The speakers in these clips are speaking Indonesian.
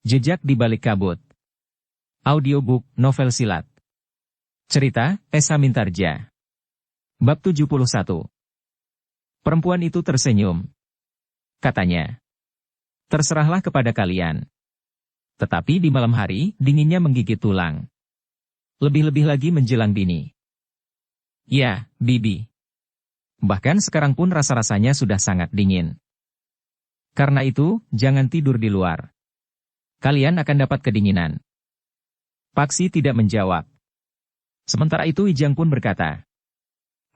Jejak di Balik Kabut. Audiobook, novel silat. Cerita, Esa Mintarja. Bab 71. Perempuan itu tersenyum. Katanya, "Terserahlah kepada kalian." Tetapi di malam hari, dinginnya menggigit tulang. Lebih-lebih lagi menjelang dini. Ya, Bibi. Bahkan sekarang pun rasa-rasanya sudah sangat dingin. Karena itu, jangan tidur di luar. Kalian akan dapat kedinginan. Paksi tidak menjawab. Sementara itu Wijang pun berkata,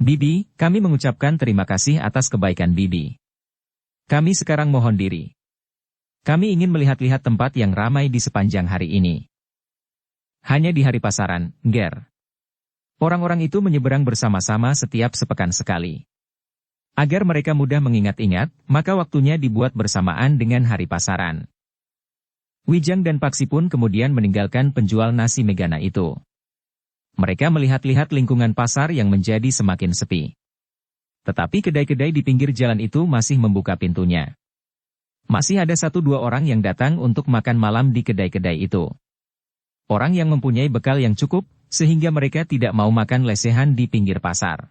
"Bibi, kami mengucapkan terima kasih atas kebaikan Bibi. Kami sekarang mohon diri. Kami ingin melihat-lihat tempat yang ramai di sepanjang hari ini." Hanya di hari pasaran, Ger. Orang-orang itu menyeberang bersama-sama setiap sepekan sekali. Agar mereka mudah mengingat-ingat, maka waktunya dibuat bersamaan dengan hari pasaran. Wijang dan Paksi pun kemudian meninggalkan penjual nasi Megana itu. Mereka melihat-lihat lingkungan pasar yang menjadi semakin sepi. Tetapi kedai-kedai di pinggir jalan itu masih membuka pintunya. Masih ada 1-2 orang yang datang untuk makan malam di kedai-kedai itu. Orang yang mempunyai bekal yang cukup, sehingga mereka tidak mau makan lesehan di pinggir pasar.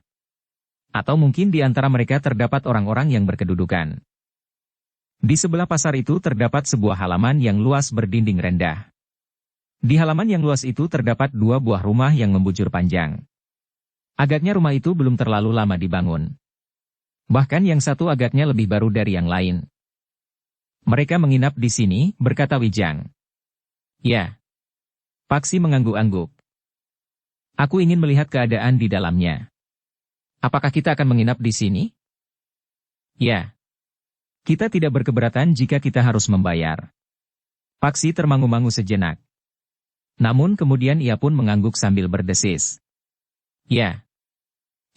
Atau mungkin di antara mereka terdapat orang-orang yang berkedudukan. Di sebelah pasar itu terdapat sebuah halaman yang luas berdinding rendah. Di halaman yang luas itu terdapat 2 buah rumah yang membujur panjang. Agaknya rumah itu belum terlalu lama dibangun. Bahkan yang satu agaknya lebih baru dari yang lain. "Mereka menginap di sini," berkata Wijang. "Ya." Paksi mengangguk-angguk. "Aku ingin melihat keadaan di dalamnya." "Apakah kita akan menginap di sini?" "Ya. Kita tidak berkeberatan jika kita harus membayar." Paksi termangu-mangu sejenak. Namun kemudian ia pun mengangguk sambil berdesis. "Ya.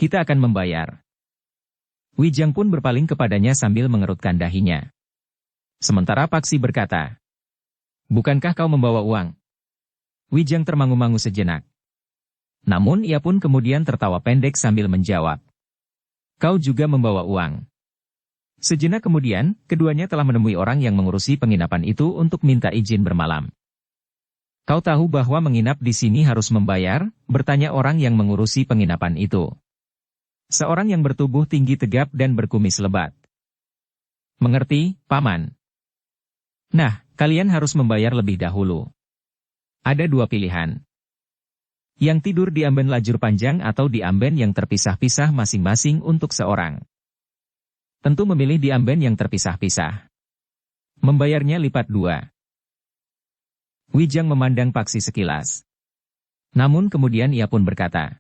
Kita akan membayar." Wijang pun berpaling kepadanya sambil mengerutkan dahinya. Sementara Paksi berkata, "Bukankah kau membawa uang?" Wijang termangu-mangu sejenak. Namun ia pun kemudian tertawa pendek sambil menjawab, "Kau juga membawa uang." Sejenak kemudian, keduanya telah menemui orang yang mengurusi penginapan itu untuk minta izin bermalam. "Kau tahu bahwa menginap di sini harus membayar?" bertanya orang yang mengurusi penginapan itu. Seorang yang bertubuh tinggi tegap dan berkumis lebat. "Mengerti, Paman." "Nah, kalian harus membayar lebih dahulu. Ada 2 pilihan. Yang tidur di amben lajur panjang atau di amben yang terpisah-pisah masing-masing untuk seorang. Tentu memilih di amben yang terpisah-pisah. Membayarnya lipat 2. Wijang memandang Paksi sekilas. Namun kemudian ia pun berkata,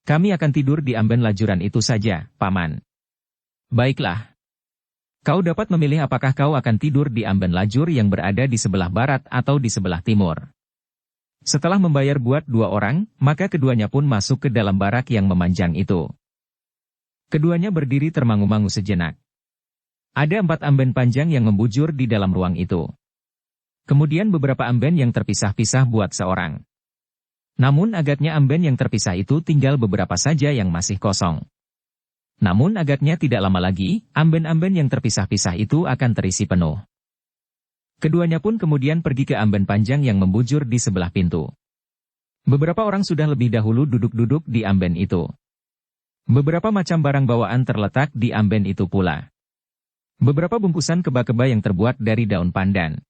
"Kami akan tidur di amben lajuran itu saja, Paman." "Baiklah. Kau dapat memilih apakah kau akan tidur di amben lajur yang berada di sebelah barat atau di sebelah timur." Setelah membayar buat 2 orang, maka keduanya pun masuk ke dalam barak yang memanjang itu. Keduanya berdiri termangu-mangu sejenak. Ada 4 amben panjang yang membujur di dalam ruang itu. Kemudian beberapa amben yang terpisah-pisah buat seorang. Namun agaknya amben yang terpisah itu tinggal beberapa saja yang masih kosong. Namun agaknya tidak lama lagi, amben-amben yang terpisah-pisah itu akan terisi penuh. Keduanya pun kemudian pergi ke amben panjang yang membujur di sebelah pintu. Beberapa orang sudah lebih dahulu duduk-duduk di amben itu. Beberapa macam barang bawaan terletak di amben itu pula. Beberapa bungkusan keba-keba yang terbuat dari daun pandan.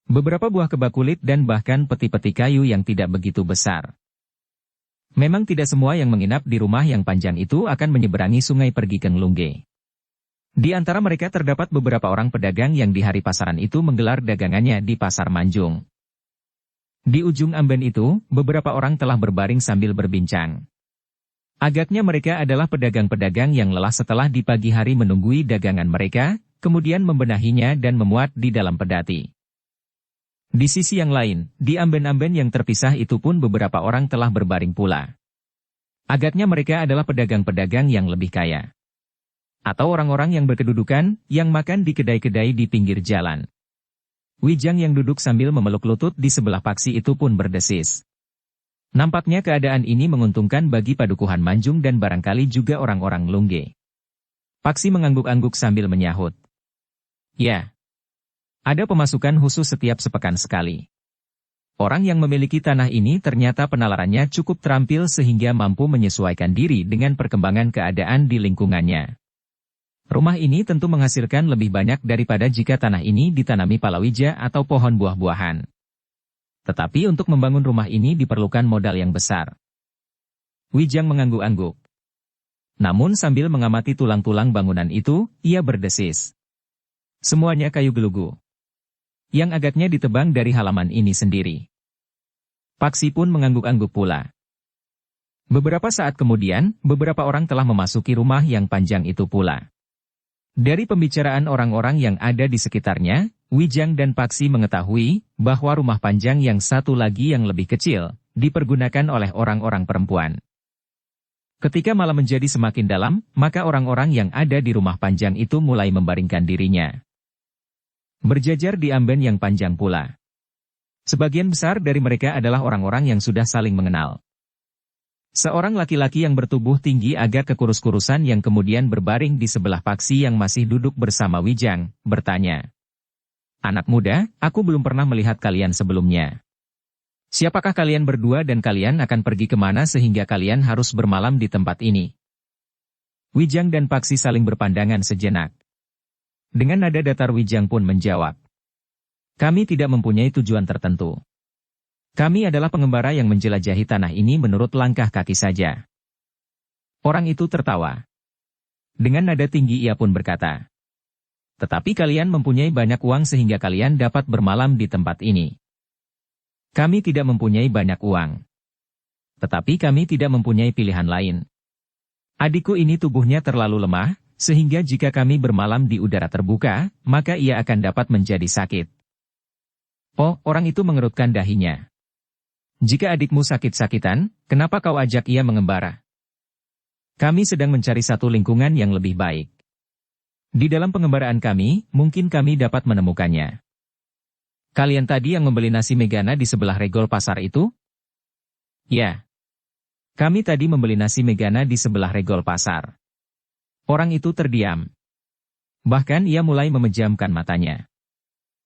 Beberapa buah keba kulit dan bahkan peti-peti kayu yang tidak begitu besar. Memang tidak semua yang menginap di rumah yang panjang itu akan menyeberangi sungai pergi ke Nglungge. Di antara mereka terdapat beberapa orang pedagang yang di hari pasaran itu menggelar dagangannya di Pasar Manjung. Di ujung amben itu, beberapa orang telah berbaring sambil berbincang. Agaknya mereka adalah pedagang-pedagang yang lelah setelah di pagi hari menunggui dagangan mereka, kemudian membenahinya dan memuat di dalam pedati. Di sisi yang lain, di amben-amben yang terpisah itu pun beberapa orang telah berbaring pula. Agaknya mereka adalah pedagang-pedagang yang lebih kaya. Atau orang-orang yang berkedudukan, yang makan di kedai-kedai di pinggir jalan. Wijang yang duduk sambil memeluk lutut di sebelah Paksi itu pun berdesis. Nampaknya keadaan ini menguntungkan bagi padukuhan Manjung dan barangkali juga orang-orang Nglungge. Paksi mengangguk-angguk sambil menyahut, "Ya. Ada pemasukan khusus setiap sepekan sekali. Orang yang memiliki tanah ini ternyata penalarannya cukup terampil sehingga mampu menyesuaikan diri dengan perkembangan keadaan di lingkungannya. Rumah ini tentu menghasilkan lebih banyak daripada jika tanah ini ditanami palawija atau pohon buah-buahan. Tetapi untuk membangun rumah ini diperlukan modal yang besar. Wijang mengangguk-angguk. Namun sambil mengamati tulang-tulang bangunan itu, ia berdesis. Semuanya kayu gelugu. Yang agaknya ditebang dari halaman ini sendiri. Paksi pun mengangguk-angguk pula. Beberapa saat kemudian, beberapa orang telah memasuki rumah yang panjang itu pula. Dari pembicaraan orang-orang yang ada di sekitarnya, Wijang dan Paksi mengetahui bahwa rumah panjang yang satu lagi yang lebih kecil, dipergunakan oleh orang-orang perempuan. Ketika malam menjadi semakin dalam, maka orang-orang yang ada di rumah panjang itu mulai membaringkan dirinya. Berjajar di amben yang panjang pula. Sebagian besar dari mereka adalah orang-orang yang sudah saling mengenal. Seorang laki-laki yang bertubuh tinggi agak kekurus-kurusan yang kemudian berbaring di sebelah Paksi yang masih duduk bersama Wijang, bertanya. Anak muda, aku belum pernah melihat kalian sebelumnya. Siapakah kalian berdua dan kalian akan pergi kemana sehingga kalian harus bermalam di tempat ini? Wijang dan Paksi saling berpandangan sejenak. Dengan nada datar Wijang pun menjawab. Kami tidak mempunyai tujuan tertentu. Kami adalah pengembara yang menjelajahi tanah ini menurut langkah kaki saja. Orang itu tertawa. Dengan nada tinggi ia pun berkata. Tetapi kalian mempunyai banyak uang sehingga kalian dapat bermalam di tempat ini. Kami tidak mempunyai banyak uang. Tetapi kami tidak mempunyai pilihan lain. Adikku ini tubuhnya terlalu lemah, sehingga jika kami bermalam di udara terbuka, maka ia akan dapat menjadi sakit. Oh, orang itu mengerutkan dahinya. Jika adikmu sakit-sakitan, kenapa kau ajak ia mengembara? Kami sedang mencari satu lingkungan yang lebih baik. Di dalam pengembaraan kami, mungkin kami dapat menemukannya. Kalian tadi yang membeli nasi Megana di sebelah regol pasar itu? Ya. Kami tadi membeli nasi Megana di sebelah regol pasar. Orang itu terdiam. Bahkan ia mulai memejamkan matanya.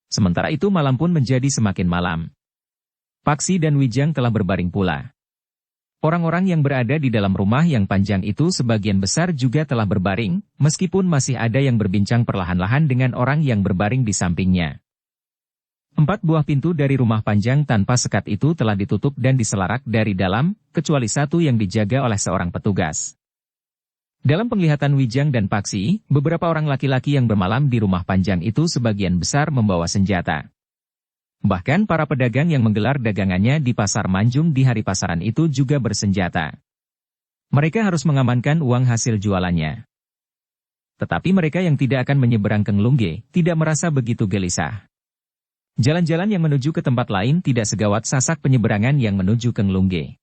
Sementara itu malam pun menjadi semakin malam. Paksi dan Wijang telah berbaring pula. Orang-orang yang berada di dalam rumah yang panjang itu sebagian besar juga telah berbaring, meskipun masih ada yang berbincang perlahan-lahan dengan orang yang berbaring di sampingnya. 4 buah pintu dari rumah panjang tanpa sekat itu telah ditutup dan diselarak dari dalam, kecuali satu yang dijaga oleh seorang petugas. Dalam penglihatan Wijang dan Paksi, beberapa orang laki-laki yang bermalam di rumah panjang itu sebagian besar membawa senjata. Bahkan para pedagang yang menggelar dagangannya di pasar Manjung di hari pasaran itu juga bersenjata. Mereka harus mengamankan uang hasil jualannya. Tetapi mereka yang tidak akan menyeberang ke Nglungge, tidak merasa begitu gelisah. Jalan-jalan yang menuju ke tempat lain tidak segawat sasak penyeberangan yang menuju ke Nglungge.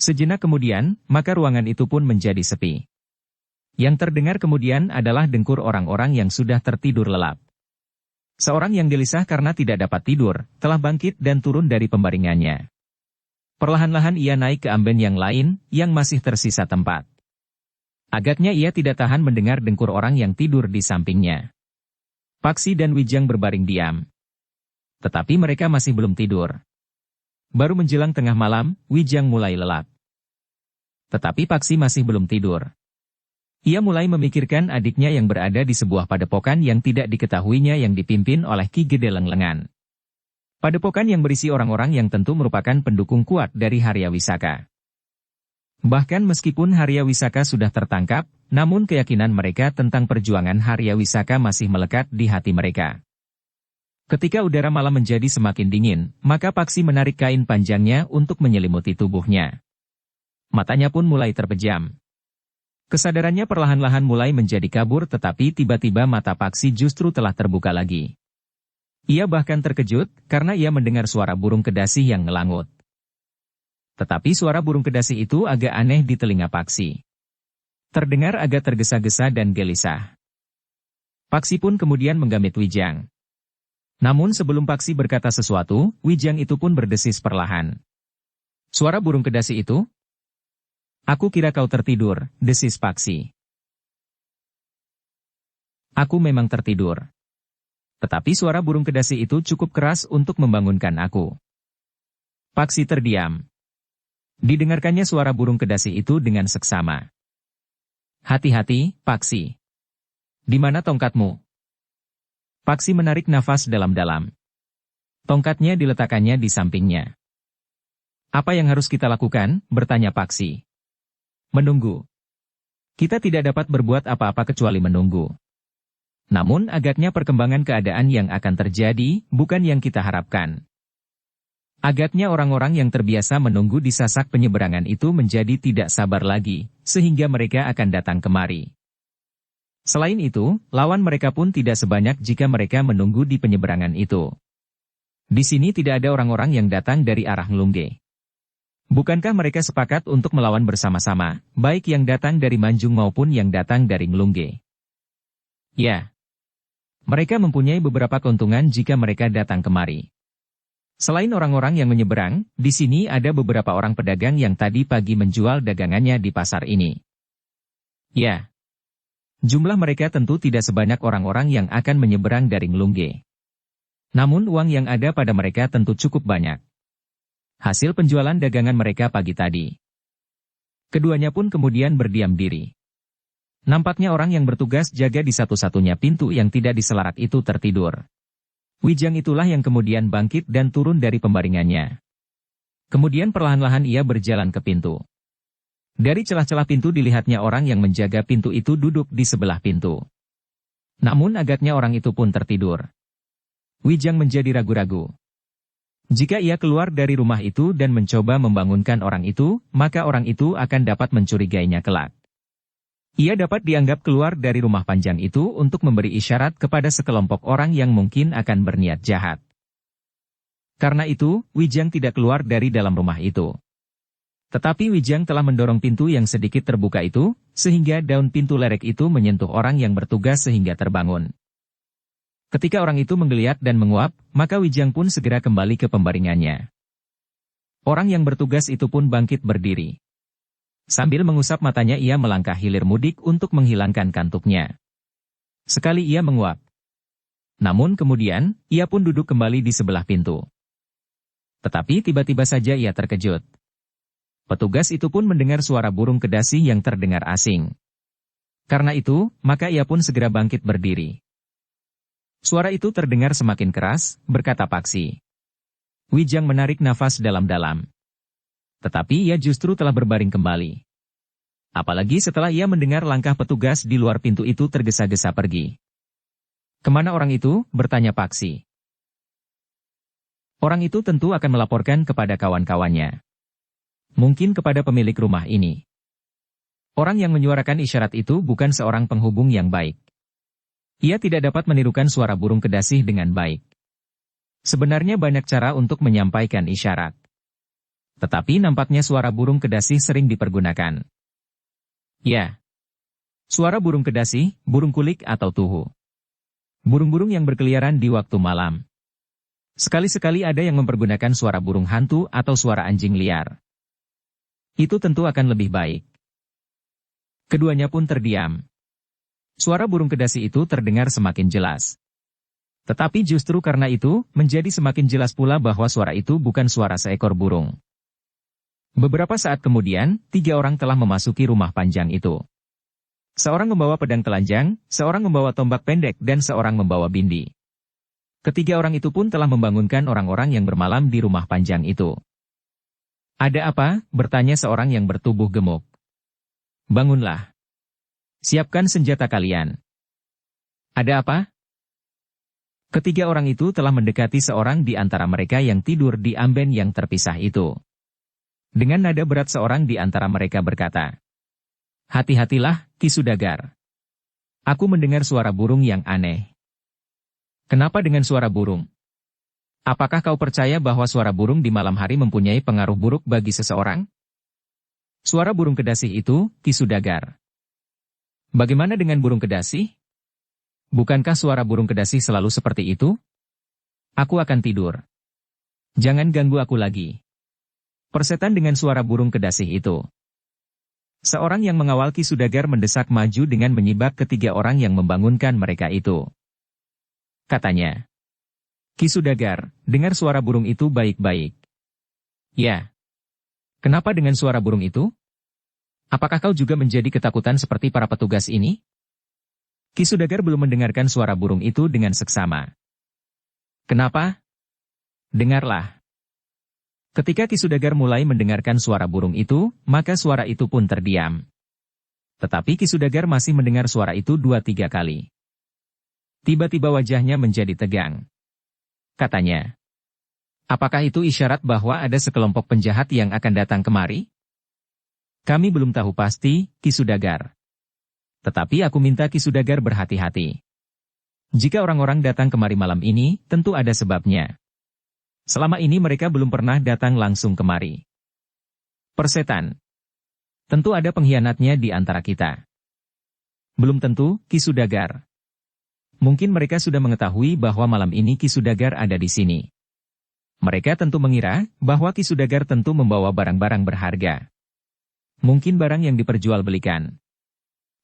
Sejenak kemudian, maka ruangan itu pun menjadi sepi. Yang terdengar kemudian adalah dengkur orang-orang yang sudah tertidur lelap. Seorang yang gelisah karena tidak dapat tidur, telah bangkit dan turun dari pembaringannya. Perlahan-lahan ia naik ke amben yang lain, yang masih tersisa tempat. Agaknya ia tidak tahan mendengar dengkur orang yang tidur di sampingnya. Paksi dan Wijang berbaring diam. Tetapi mereka masih belum tidur. Baru menjelang tengah malam, Wijang mulai lelap. Tetapi Paksi masih belum tidur. Ia mulai memikirkan adiknya yang berada di sebuah padepokan yang tidak diketahuinya yang dipimpin oleh Ki Gede Lenglengan. Padepokan yang berisi orang-orang yang tentu merupakan pendukung kuat dari Harya Wisaka. Bahkan meskipun Harya Wisaka sudah tertangkap, namun keyakinan mereka tentang perjuangan Harya Wisaka masih melekat di hati mereka. Ketika udara malam menjadi semakin dingin, maka Paksi menarik kain panjangnya untuk menyelimuti tubuhnya. Matanya pun mulai terpejam. Kesadarannya perlahan-lahan mulai menjadi kabur tetapi tiba-tiba mata Paksi justru telah terbuka lagi. Ia bahkan terkejut karena ia mendengar suara burung kedasi yang ngelangut. Tetapi suara burung kedasi itu agak aneh di telinga Paksi. Terdengar agak tergesa-gesa dan gelisah. Paksi pun kemudian menggamit Wijang. Namun sebelum Paksi berkata sesuatu, Wijang itu pun berdesis perlahan. Suara burung kedasi itu? Aku kira kau tertidur, desis Paksi. Aku memang tertidur. Tetapi suara burung kedasi itu cukup keras untuk membangunkan aku. Paksi terdiam. Didengarkannya suara burung kedasi itu dengan seksama. Hati-hati, Paksi. Di mana tongkatmu? Paksi menarik nafas dalam-dalam. Tongkatnya diletakkannya di sampingnya. Apa yang harus kita lakukan? Bertanya Paksi. Menunggu. Kita tidak dapat berbuat apa-apa kecuali menunggu. Namun agaknya perkembangan keadaan yang akan terjadi, bukan yang kita harapkan. Agaknya orang-orang yang terbiasa menunggu di sasak penyeberangan itu menjadi tidak sabar lagi, sehingga mereka akan datang kemari. Selain itu, lawan mereka pun tidak sebanyak jika mereka menunggu di penyeberangan itu. Di sini tidak ada orang-orang yang datang dari arah Nglungge. Bukankah mereka sepakat untuk melawan bersama-sama, baik yang datang dari Manjung maupun yang datang dari Nglungge? Ya. Mereka mempunyai beberapa keuntungan jika mereka datang kemari. Selain orang-orang yang menyeberang, di sini ada beberapa orang pedagang yang tadi pagi menjual dagangannya di pasar ini. Ya. Jumlah mereka tentu tidak sebanyak orang-orang yang akan menyeberang dari Nglungge. Namun uang yang ada pada mereka tentu cukup banyak. Hasil penjualan dagangan mereka pagi tadi. Keduanya pun kemudian berdiam diri. Nampaknya orang yang bertugas jaga di satu-satunya pintu yang tidak diselarat itu tertidur. Wijang itulah yang kemudian bangkit dan turun dari pembaringannya. Kemudian perlahan-lahan ia berjalan ke pintu. Dari celah-celah pintu dilihatnya orang yang menjaga pintu itu duduk di sebelah pintu. Namun agaknya orang itu pun tertidur. Wijang menjadi ragu-ragu. Jika ia keluar dari rumah itu dan mencoba membangunkan orang itu, maka orang itu akan dapat mencurigainya kelak. Ia dapat dianggap keluar dari rumah panjang itu untuk memberi isyarat kepada sekelompok orang yang mungkin akan berniat jahat. Karena itu, Wijang tidak keluar dari dalam rumah itu. Tetapi Wijang telah mendorong pintu yang sedikit terbuka itu, sehingga daun pintu lerek itu menyentuh orang yang bertugas sehingga terbangun. Ketika orang itu menggeliat dan menguap, maka Wijang pun segera kembali ke pembaringannya. Orang yang bertugas itu pun bangkit berdiri. Sambil mengusap matanya ia melangkah hilir mudik untuk menghilangkan kantuknya. Sekali ia menguap. Namun kemudian, ia pun duduk kembali di sebelah pintu. Tetapi tiba-tiba saja ia terkejut. Petugas itu pun mendengar suara burung kedasi yang terdengar asing. Karena itu, maka ia pun segera bangkit berdiri. Suara itu terdengar semakin keras, berkata Paksi. Wijang menarik nafas dalam-dalam. Tetapi ia justru telah berbaring kembali. Apalagi setelah ia mendengar langkah petugas di luar pintu itu tergesa-gesa pergi. Kemana orang itu? Bertanya Paksi. Orang itu tentu akan melaporkan kepada kawan-kawannya. Mungkin kepada pemilik rumah ini. Orang yang menyuarakan isyarat itu bukan seorang penghubung yang baik. Ia tidak dapat menirukan suara burung kedasi dengan baik. Sebenarnya banyak cara untuk menyampaikan isyarat. Tetapi nampaknya suara burung kedasi sering dipergunakan. Ya. Suara burung kedasi, burung kulik atau tuhu. Burung-burung yang berkeliaran di waktu malam. Sekali-sekali ada yang mempergunakan suara burung hantu atau suara anjing liar. Itu tentu akan lebih baik. Keduanya pun terdiam. Suara burung kedasi itu terdengar semakin jelas. Tetapi justru karena itu, menjadi semakin jelas pula bahwa suara itu bukan suara seekor burung. Beberapa saat kemudian, 3 orang telah memasuki rumah panjang itu. Seorang membawa pedang telanjang, seorang membawa tombak pendek dan seorang membawa bindi. Ketiga orang itu pun telah membangunkan orang-orang yang bermalam di rumah panjang itu. Ada apa? Bertanya seorang yang bertubuh gemuk. Bangunlah. Siapkan senjata kalian. Ada apa? Ketiga orang itu telah mendekati seorang di antara mereka yang tidur di amben yang terpisah itu. Dengan nada berat seorang di antara mereka berkata, "Hati-hatilah, Ki Sudagar. Aku mendengar suara burung yang aneh." "Kenapa dengan suara burung? Apakah kau percaya bahwa suara burung di malam hari mempunyai pengaruh buruk bagi seseorang?" "Suara burung kedasi itu, Ki Sudagar." "Bagaimana dengan burung kedasi? Bukankah suara burung kedasi selalu seperti itu? Aku akan tidur. Jangan ganggu aku lagi." Persetan dengan suara burung kedasi itu. Seorang yang mengawal Ki Sudagar mendesak maju dengan menyibak ketiga orang yang membangunkan mereka itu. katanya. Ki Sudagar, dengar suara burung itu baik-baik. Ya. Kenapa dengan suara burung itu? Apakah kau juga menjadi ketakutan seperti para petugas ini? Ki Sudagar belum mendengarkan suara burung itu dengan seksama. Kenapa? Dengarlah. Ketika Ki Sudagar mulai mendengarkan suara burung itu, maka suara itu pun terdiam. Tetapi Ki Sudagar masih mendengar suara itu 2-3 kali. Tiba-tiba wajahnya menjadi tegang. Katanya, apakah itu isyarat bahwa ada sekelompok penjahat yang akan datang kemari? Kami belum tahu pasti, Ki Sudagar. Tetapi aku minta Ki Sudagar berhati-hati. Jika orang-orang datang kemari malam ini, tentu ada sebabnya. Selama ini mereka belum pernah datang langsung kemari. Persetan. Tentu ada pengkhianatnya di antara kita. Belum tentu, Ki Sudagar. Mungkin mereka sudah mengetahui bahwa malam ini Ki Sudagar ada di sini. Mereka tentu mengira bahwa Ki Sudagar tentu membawa barang-barang berharga. Mungkin barang yang diperjualbelikan.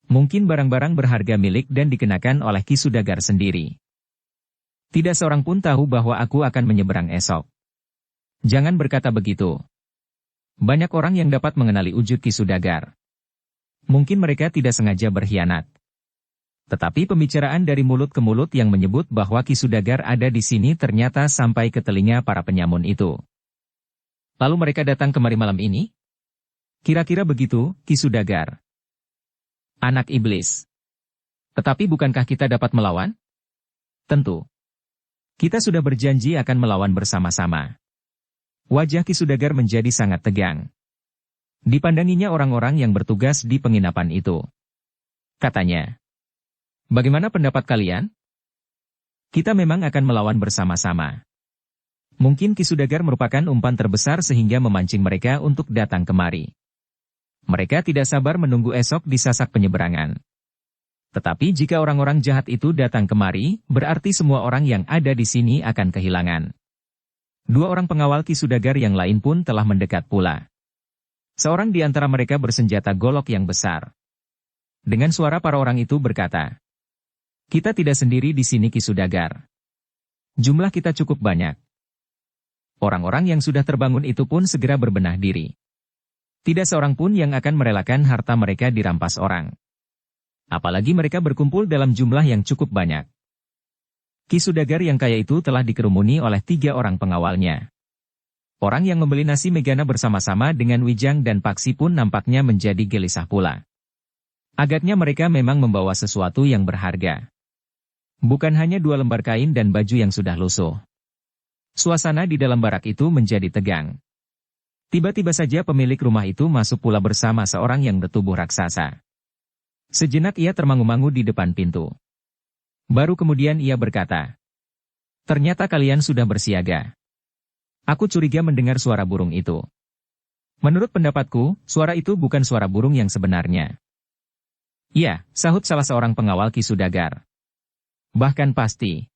Mungkin barang-barang berharga milik dan dikenakan oleh Ki Sudagar sendiri. Tidak seorang pun tahu bahwa aku akan menyeberang esok. Jangan berkata begitu. Banyak orang yang dapat mengenali wujud Ki Sudagar. Mungkin mereka tidak sengaja berkhianat. Tetapi pembicaraan dari mulut ke mulut yang menyebut bahwa Ki Sudagar ada di sini ternyata sampai ke telinga para penyamun itu. Lalu mereka datang kemari malam ini? Kira-kira begitu, Ki Sudagar. Anak iblis. Tetapi bukankah kita dapat melawan? Tentu. Kita sudah berjanji akan melawan bersama-sama. Wajah Ki Sudagar menjadi sangat tegang. Dipandanginya orang-orang yang bertugas di penginapan itu. Katanya, bagaimana pendapat kalian? Kita memang akan melawan bersama-sama. Mungkin Ki Sudagar merupakan umpan terbesar sehingga memancing mereka untuk datang kemari. Mereka tidak sabar menunggu esok di sasak penyeberangan. Tetapi jika orang-orang jahat itu datang kemari, berarti semua orang yang ada di sini akan kehilangan. 2 orang pengawal Ki Sudagar yang lain pun telah mendekat pula. Seorang di antara mereka bersenjata golok yang besar. Dengan suara para orang itu berkata, kita tidak sendiri di sini Ki Sudagar. Jumlah kita cukup banyak. Orang-orang yang sudah terbangun itu pun segera berbenah diri. Tidak seorang pun yang akan merelakan harta mereka dirampas orang. Apalagi mereka berkumpul dalam jumlah yang cukup banyak. Ki Sudagar yang kaya itu telah dikerumuni oleh 3 orang pengawalnya. Orang yang membeli nasi megana bersama-sama dengan Wijang dan Paksi pun nampaknya menjadi gelisah pula. Agaknya mereka memang membawa sesuatu yang berharga. Bukan hanya 2 lembar kain dan baju yang sudah lusuh. Suasana di dalam barak itu menjadi tegang. Tiba-tiba saja pemilik rumah itu masuk pula bersama seorang yang bertubuh raksasa. Sejenak ia termangu-mangu di depan pintu. Baru kemudian ia berkata, ternyata kalian sudah bersiaga. Aku curiga mendengar suara burung itu. Menurut pendapatku, suara itu bukan suara burung yang sebenarnya. Iya, sahut salah seorang pengawal Ki Sudagar. Bahkan pasti.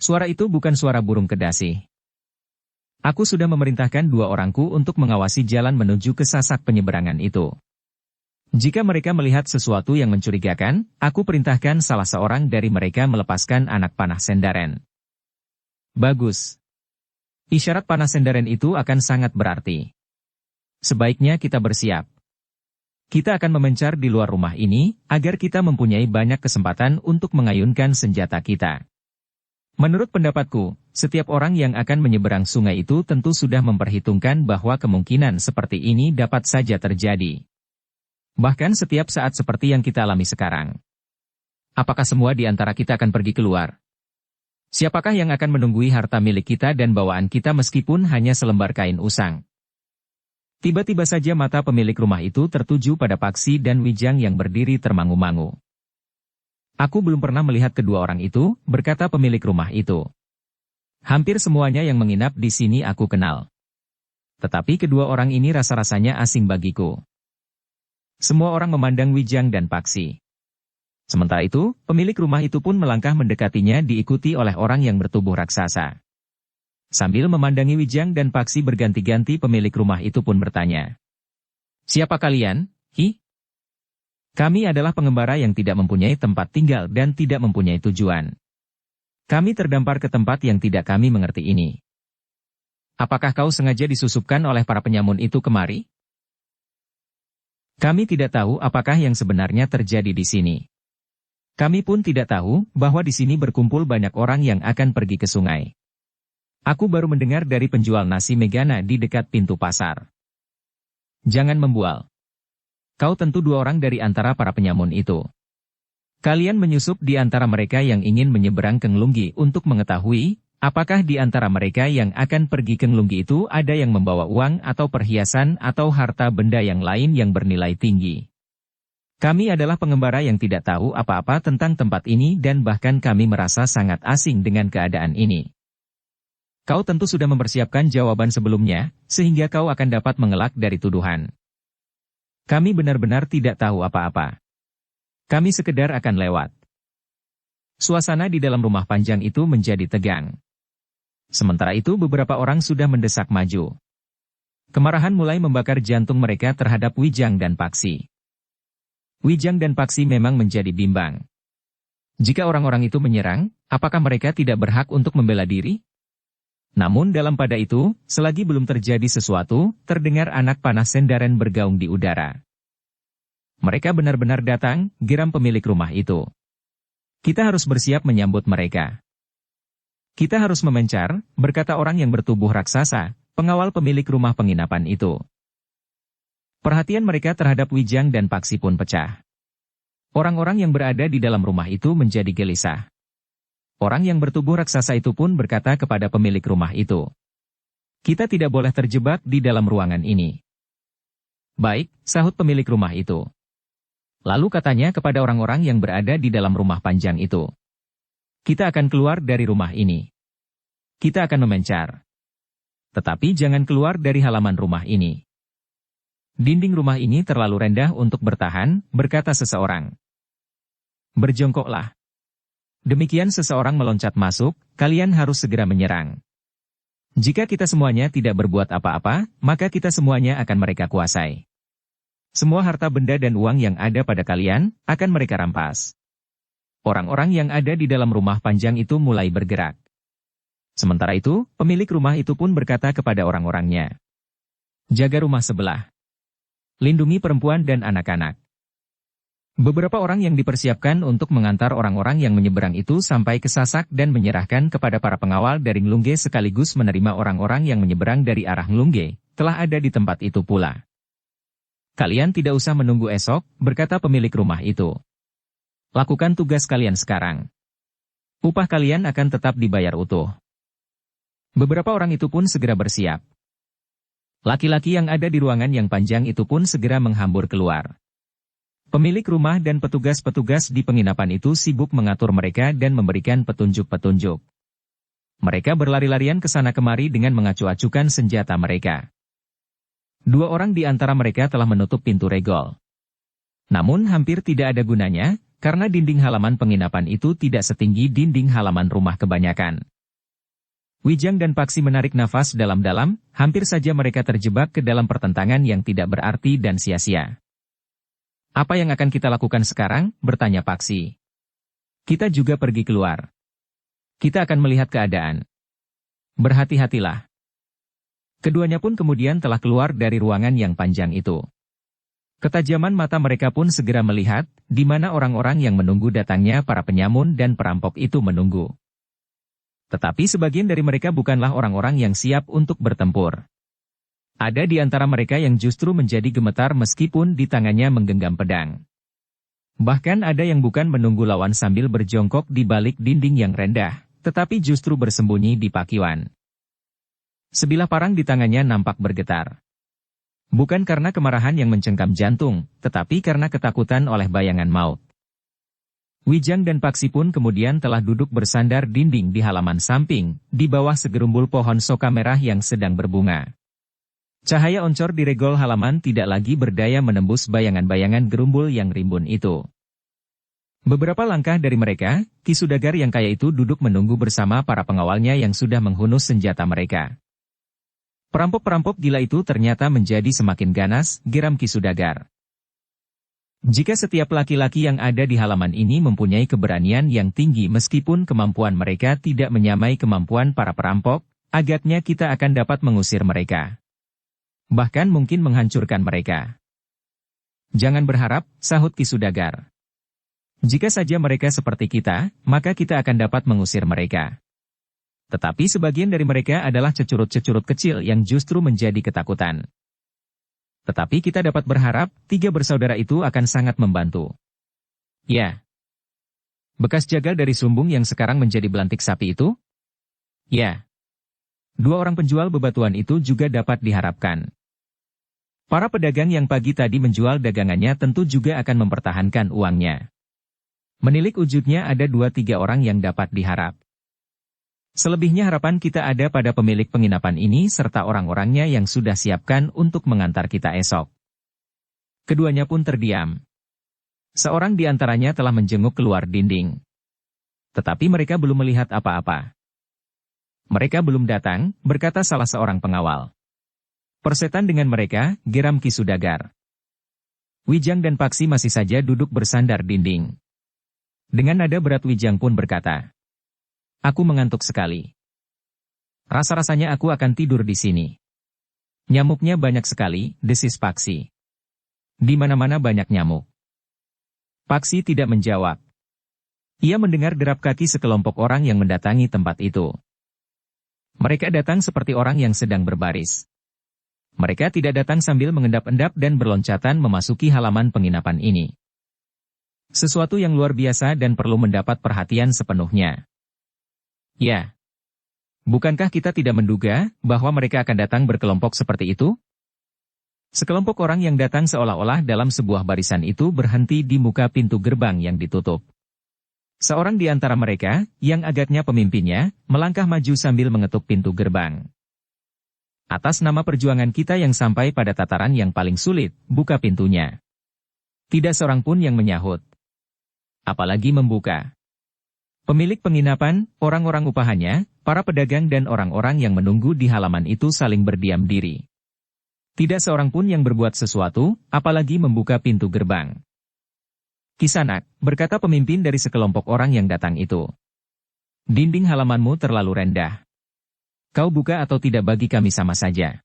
Suara itu bukan suara burung kedasi. Aku sudah memerintahkan 2 orangku untuk mengawasi jalan menuju ke sasak penyeberangan itu. Jika mereka melihat sesuatu yang mencurigakan, aku perintahkan salah seorang dari mereka melepaskan anak panah Sendaren. Bagus. Isyarat panah Sendaren itu akan sangat berarti. Sebaiknya kita bersiap. Kita akan memencar di luar rumah ini, agar kita mempunyai banyak kesempatan untuk mengayunkan senjata kita. Menurut pendapatku, setiap orang yang akan menyeberang sungai itu tentu sudah memperhitungkan bahwa kemungkinan seperti ini dapat saja terjadi. Bahkan setiap saat seperti yang kita alami sekarang. Apakah semua di antara kita akan pergi keluar? Siapakah yang akan menunggui harta milik kita dan bawaan kita meskipun hanya selembar kain usang? Tiba-tiba saja mata pemilik rumah itu tertuju pada Paksi dan Wijang yang berdiri termangu-mangu. Aku belum pernah melihat kedua orang itu, berkata pemilik rumah itu. Hampir semuanya yang menginap di sini aku kenal. Tetapi kedua orang ini rasa-rasanya asing bagiku. Semua orang memandang Wijang dan Paksi. Sementara itu, pemilik rumah itu pun melangkah mendekatinya diikuti oleh orang yang bertubuh raksasa. Sambil memandangi Wijang dan Paksi berganti-ganti pemilik rumah itu pun bertanya. Siapa kalian, Hi? Kami adalah pengembara yang tidak mempunyai tempat tinggal dan tidak mempunyai tujuan. Kami terdampar ke tempat yang tidak kami mengerti ini. Apakah kau sengaja disusupkan oleh para penyamun itu kemari? Kami tidak tahu apakah yang sebenarnya terjadi di sini. Kami pun tidak tahu bahwa di sini berkumpul banyak orang yang akan pergi ke sungai. Aku baru mendengar dari penjual nasi Megana di dekat pintu pasar. Jangan membual. Kau tentu dua orang dari antara para penyamun itu. Kalian menyusup di antara mereka yang ingin menyeberang ke Nglunggi untuk mengetahui, apakah di antara mereka yang akan pergi ke Nglunggi itu ada yang membawa uang atau perhiasan atau harta benda yang lain yang bernilai tinggi. Kami adalah pengembara yang tidak tahu apa-apa tentang tempat ini dan bahkan kami merasa sangat asing dengan keadaan ini. Kau tentu sudah mempersiapkan jawaban sebelumnya, sehingga kau akan dapat mengelak dari tuduhan. Kami benar-benar tidak tahu apa-apa. Kami sekedar akan lewat. Suasana di dalam rumah panjang itu menjadi tegang. Sementara itu beberapa orang sudah mendesak maju. Kemarahan mulai membakar jantung mereka terhadap Wijang dan Paksi. Wijang dan Paksi memang menjadi bimbang. Jika orang-orang itu menyerang, apakah mereka tidak berhak untuk membela diri? Namun dalam pada itu, selagi belum terjadi sesuatu, terdengar anak panah Sendaren bergaung di udara. Mereka benar-benar datang, geram pemilik rumah itu. Kita harus bersiap menyambut mereka. Kita harus memencar, berkata orang yang bertubuh raksasa, pengawal pemilik rumah penginapan itu. Perhatian mereka terhadap Wijang dan Paksi pun pecah. Orang-orang yang berada di dalam rumah itu menjadi gelisah. Orang yang bertubuh raksasa itu pun berkata kepada pemilik rumah itu. Kita tidak boleh terjebak di dalam ruangan ini. Baik, sahut pemilik rumah itu. Lalu katanya kepada orang-orang yang berada di dalam rumah panjang itu. Kita akan keluar dari rumah ini. Kita akan memencar. Tetapi jangan keluar dari halaman rumah ini. Dinding rumah ini terlalu rendah untuk bertahan, berkata seseorang. Berjongkoklah. Demikian seseorang meloncat masuk, kalian harus segera menyerang. Jika kita semuanya tidak berbuat apa-apa, maka kita semuanya akan mereka kuasai. Semua harta benda dan uang yang ada pada kalian, akan mereka rampas. Orang-orang yang ada di dalam rumah panjang itu mulai bergerak. Sementara itu, pemilik rumah itu pun berkata kepada orang-orangnya. Jaga rumah sebelah. Lindungi perempuan dan anak-anak. Beberapa orang yang dipersiapkan untuk mengantar orang-orang yang menyeberang itu sampai ke Sasak dan menyerahkan kepada para pengawal dari Nglungge sekaligus menerima orang-orang yang menyeberang dari arah Nglungge, telah ada di tempat itu pula. Kalian tidak usah menunggu esok, berkata pemilik rumah itu. Lakukan tugas kalian sekarang. Upah kalian akan tetap dibayar utuh. Beberapa orang itu pun segera bersiap. Laki-laki yang ada di ruangan yang panjang itu pun segera menghambur keluar. Pemilik rumah dan petugas-petugas di penginapan itu sibuk mengatur mereka dan memberikan petunjuk-petunjuk. Mereka berlari-larian ke sana kemari dengan mengacu-acukan senjata mereka. Dua orang di antara mereka telah menutup pintu regol. Namun hampir tidak ada gunanya, karena dinding halaman penginapan itu tidak setinggi dinding halaman rumah kebanyakan. Wijang dan Paksi menarik nafas dalam-dalam, hampir saja mereka terjebak ke dalam pertentangan yang tidak berarti dan sia-sia. Apa yang akan kita lakukan sekarang? Bertanya Paksi. Kita juga pergi keluar. Kita akan melihat keadaan. Berhati-hatilah. Keduanya pun kemudian telah keluar dari ruangan yang panjang itu. Ketajaman mata mereka pun segera melihat, di mana orang-orang yang menunggu datangnya para penyamun dan perampok itu menunggu. Tetapi sebagian dari mereka bukanlah orang-orang yang siap untuk bertempur. Ada di antara mereka yang justru menjadi gemetar meskipun di tangannya menggenggam pedang. Bahkan ada yang bukan menunggu lawan sambil berjongkok di balik dinding yang rendah, tetapi justru bersembunyi di pakiwan. Sebilah parang di tangannya nampak bergetar. Bukan karena kemarahan yang mencengkam jantung, tetapi karena ketakutan oleh bayangan maut. Wijang dan Paksi pun kemudian telah duduk bersandar dinding di halaman samping, di bawah segerumbul pohon soka merah yang sedang berbunga. Cahaya oncor di regol halaman tidak lagi berdaya menembus bayangan-bayangan gerumbul yang rimbun itu. Beberapa langkah dari mereka, Ki Sudagar yang kaya itu duduk menunggu bersama para pengawalnya yang sudah menghunus senjata mereka. Perampok-perampok gila itu ternyata menjadi semakin ganas, geram Ki Sudagar. Jika setiap laki-laki yang ada di halaman ini mempunyai keberanian yang tinggi meskipun kemampuan mereka tidak menyamai kemampuan para perampok, agaknya kita akan dapat mengusir mereka. Bahkan mungkin menghancurkan mereka. Jangan berharap, sahut Ki Sudagar. Jika saja mereka seperti kita, maka kita akan dapat mengusir mereka. Tetapi sebagian dari mereka adalah cecurut-cecurut kecil yang justru menjadi ketakutan. Tetapi kita dapat berharap, 3 bersaudara itu akan sangat membantu. Ya. Bekas jagal dari sumbung yang sekarang menjadi belantik sapi itu? Ya. 2 orang penjual bebatuan itu juga dapat diharapkan. Para pedagang yang pagi tadi menjual dagangannya tentu juga akan mempertahankan uangnya. Menilik wujudnya ada 2-3 orang yang dapat diharap. Selebihnya harapan kita ada pada pemilik penginapan ini serta orang-orangnya yang sudah siapkan untuk mengantar kita esok. Keduanya pun terdiam. Seorang di antaranya telah menjenguk keluar dinding. Tetapi mereka belum melihat apa-apa. Mereka belum datang, berkata salah seorang pengawal. Persetan dengan mereka, geram Ki Sudagar. Wijang dan Paksi masih saja duduk bersandar dinding. Dengan nada berat Wijang pun berkata, "Aku mengantuk sekali. Rasa-rasanya aku akan tidur di sini. Nyamuknya banyak sekali," desis Paksi. "Di mana-mana banyak nyamuk." Paksi tidak menjawab. Ia mendengar derap kaki sekelompok orang yang mendatangi tempat itu. Mereka datang seperti orang yang sedang berbaris. Mereka tidak datang sambil mengendap-endap dan berloncatan memasuki halaman penginapan ini. Sesuatu yang luar biasa dan perlu mendapat perhatian sepenuhnya. Ya. Bukankah kita tidak menduga bahwa mereka akan datang berkelompok seperti itu? Sekelompok orang yang datang seolah-olah dalam sebuah barisan itu berhenti di muka pintu gerbang yang ditutup. Seorang di antara mereka, yang agaknya pemimpinnya, melangkah maju sambil mengetuk pintu gerbang. "Atas nama perjuangan kita yang sampai pada tataran yang paling sulit, buka pintunya." Tidak seorang pun yang menyahut. Apalagi membuka. Pemilik penginapan, orang-orang upahannya, para pedagang dan orang-orang yang menunggu di halaman itu saling berdiam diri. Tidak seorang pun yang berbuat sesuatu, apalagi membuka pintu gerbang. "Kisanak," berkata pemimpin dari sekelompok orang yang datang itu. "Dinding halamanmu terlalu rendah. Kau buka atau tidak bagi kami sama saja.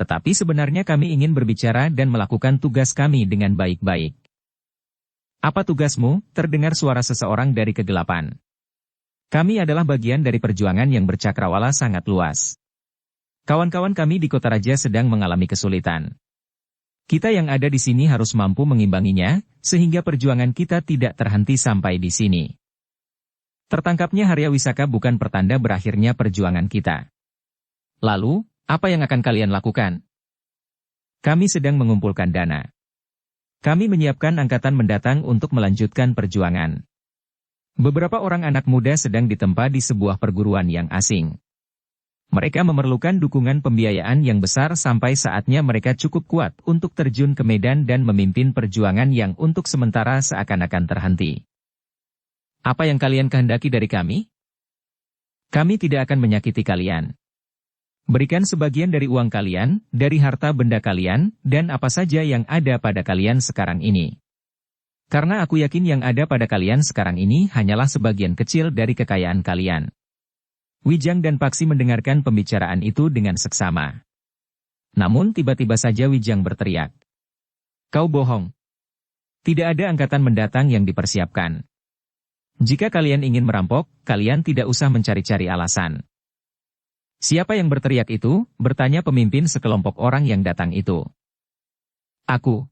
Tetapi sebenarnya kami ingin berbicara dan melakukan tugas kami dengan baik-baik." "Apa tugasmu?" terdengar suara seseorang dari kegelapan. "Kami adalah bagian dari perjuangan yang bercakrawala sangat luas. Kawan-kawan kami di Kota Raja sedang mengalami kesulitan. Kita yang ada di sini harus mampu mengimbanginya, sehingga perjuangan kita tidak terhenti sampai di sini. Tertangkapnya Harya Wisaka bukan pertanda berakhirnya perjuangan kita. Lalu, apa yang akan kalian lakukan?" "Kami sedang mengumpulkan dana. Kami menyiapkan angkatan mendatang untuk melanjutkan perjuangan. Beberapa orang anak muda sedang ditempa di sebuah perguruan yang asing. Mereka memerlukan dukungan pembiayaan yang besar sampai saatnya mereka cukup kuat untuk terjun ke medan dan memimpin perjuangan yang untuk sementara seakan-akan terhenti. Apa yang kalian kehendaki dari kami? Kami tidak akan menyakiti kalian. Berikan sebagian dari uang kalian, dari harta benda kalian, dan apa saja yang ada pada kalian sekarang ini. Karena aku yakin yang ada pada kalian sekarang ini hanyalah sebagian kecil dari kekayaan kalian." Wijang dan Paksi mendengarkan pembicaraan itu dengan seksama. Namun tiba-tiba saja Wijang berteriak. "Kau bohong. Tidak ada angkatan mendatang yang dipersiapkan. Jika kalian ingin merampok, kalian tidak usah mencari-cari alasan." "Siapa yang berteriak itu?" bertanya pemimpin sekelompok orang yang datang itu. "Aku.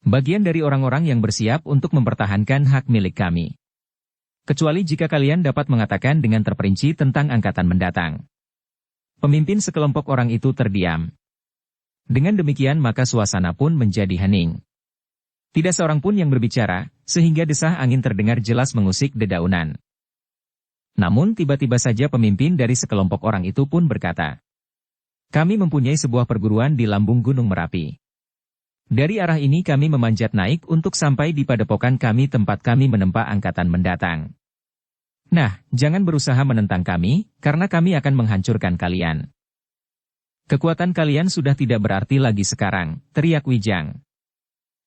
Bagian dari orang-orang yang bersiap untuk mempertahankan hak milik kami. Kecuali jika kalian dapat mengatakan dengan terperinci tentang angkatan mendatang." Pemimpin sekelompok orang itu terdiam. Dengan demikian maka suasana pun menjadi hening. Tidak seorang pun yang berbicara, sehingga desah angin terdengar jelas mengusik dedaunan. Namun tiba-tiba saja pemimpin dari sekelompok orang itu pun berkata, "Kami mempunyai sebuah perguruan di lambung Gunung Merapi. Dari arah ini kami memanjat naik untuk sampai di padepokan kami tempat kami menempa angkatan mendatang. Nah, jangan berusaha menentang kami, karena kami akan menghancurkan kalian." "Kekuatan kalian sudah tidak berarti lagi sekarang," teriak Wijang.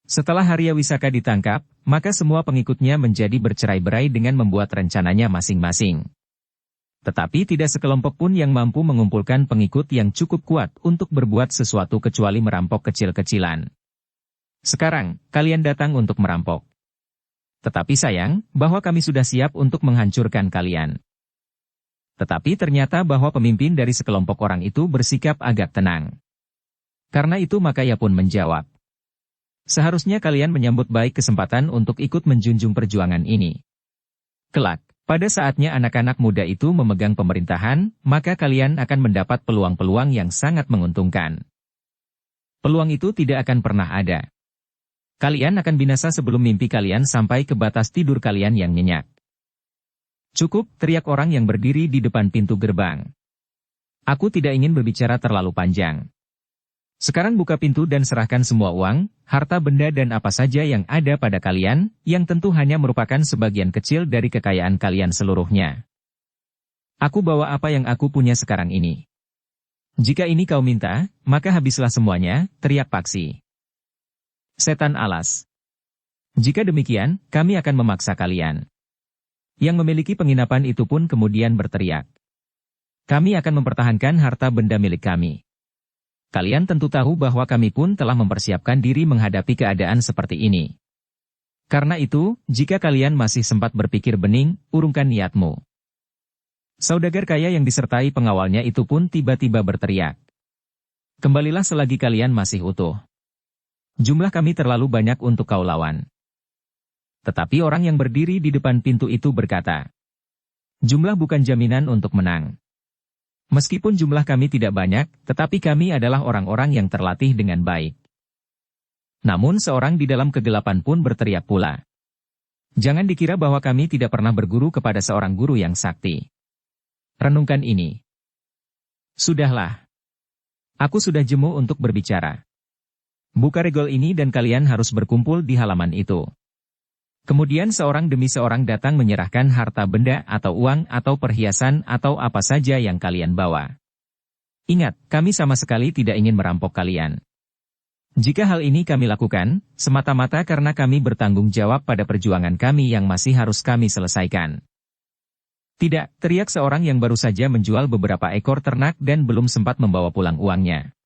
Setelah Harya Wisaka ditangkap, maka semua pengikutnya menjadi bercerai-berai dengan membuat rencananya masing-masing. Tetapi tidak sekelompok pun yang mampu mengumpulkan pengikut yang cukup kuat untuk berbuat sesuatu kecuali merampok kecil-kecilan. Sekarang, kalian datang untuk merampok. Tetapi sayang, bahwa kami sudah siap untuk menghancurkan kalian. Tetapi ternyata bahwa pemimpin dari sekelompok orang itu bersikap agak tenang. Karena itu maka ia pun menjawab. Seharusnya kalian menyambut baik kesempatan untuk ikut menjunjung perjuangan ini. Kelak, pada saatnya anak-anak muda itu memegang pemerintahan, maka kalian akan mendapat peluang-peluang yang sangat menguntungkan. Peluang itu tidak akan pernah ada. Kalian akan binasa sebelum mimpi kalian sampai ke batas tidur kalian yang nyenyak. Cukup, teriak orang yang berdiri di depan pintu gerbang. Aku tidak ingin berbicara terlalu panjang. Sekarang buka pintu dan serahkan semua uang, harta benda dan apa saja yang ada pada kalian, yang tentu hanya merupakan sebagian kecil dari kekayaan kalian seluruhnya. Aku bawa apa yang aku punya sekarang ini. Jika ini kau minta, maka habislah semuanya, teriak Paksi. Setan alas. Jika demikian, kami akan memaksa kalian. Yang memiliki penginapan itu pun kemudian berteriak. Kami akan mempertahankan harta benda milik kami. Kalian tentu tahu bahwa kami pun telah mempersiapkan diri menghadapi keadaan seperti ini. Karena itu, jika kalian masih sempat berpikir bening, urungkan niatmu. Saudagar kaya yang disertai pengawalnya itu pun tiba-tiba berteriak. Kembalilah selagi kalian masih utuh. Jumlah kami terlalu banyak untuk kau lawan. Tetapi orang yang berdiri di depan pintu itu berkata, jumlah bukan jaminan untuk menang. Meskipun jumlah kami tidak banyak, tetapi kami adalah orang-orang yang terlatih dengan baik. Namun seorang di dalam kegelapan pun berteriak pula. Jangan dikira bahwa kami tidak pernah berguru kepada seorang guru yang sakti. Renungkan ini. Sudahlah. Aku sudah jemu untuk berbicara. Buka regol ini dan kalian harus berkumpul di halaman itu. Kemudian seorang demi seorang datang menyerahkan harta benda atau uang atau perhiasan atau apa saja yang kalian bawa. Ingat, kami sama sekali tidak ingin merampok kalian. Jika hal ini kami lakukan, semata-mata karena kami bertanggung jawab pada perjuangan kami yang masih harus kami selesaikan. Tidak, teriak seorang yang baru saja menjual beberapa ekor ternak dan belum sempat membawa pulang uangnya.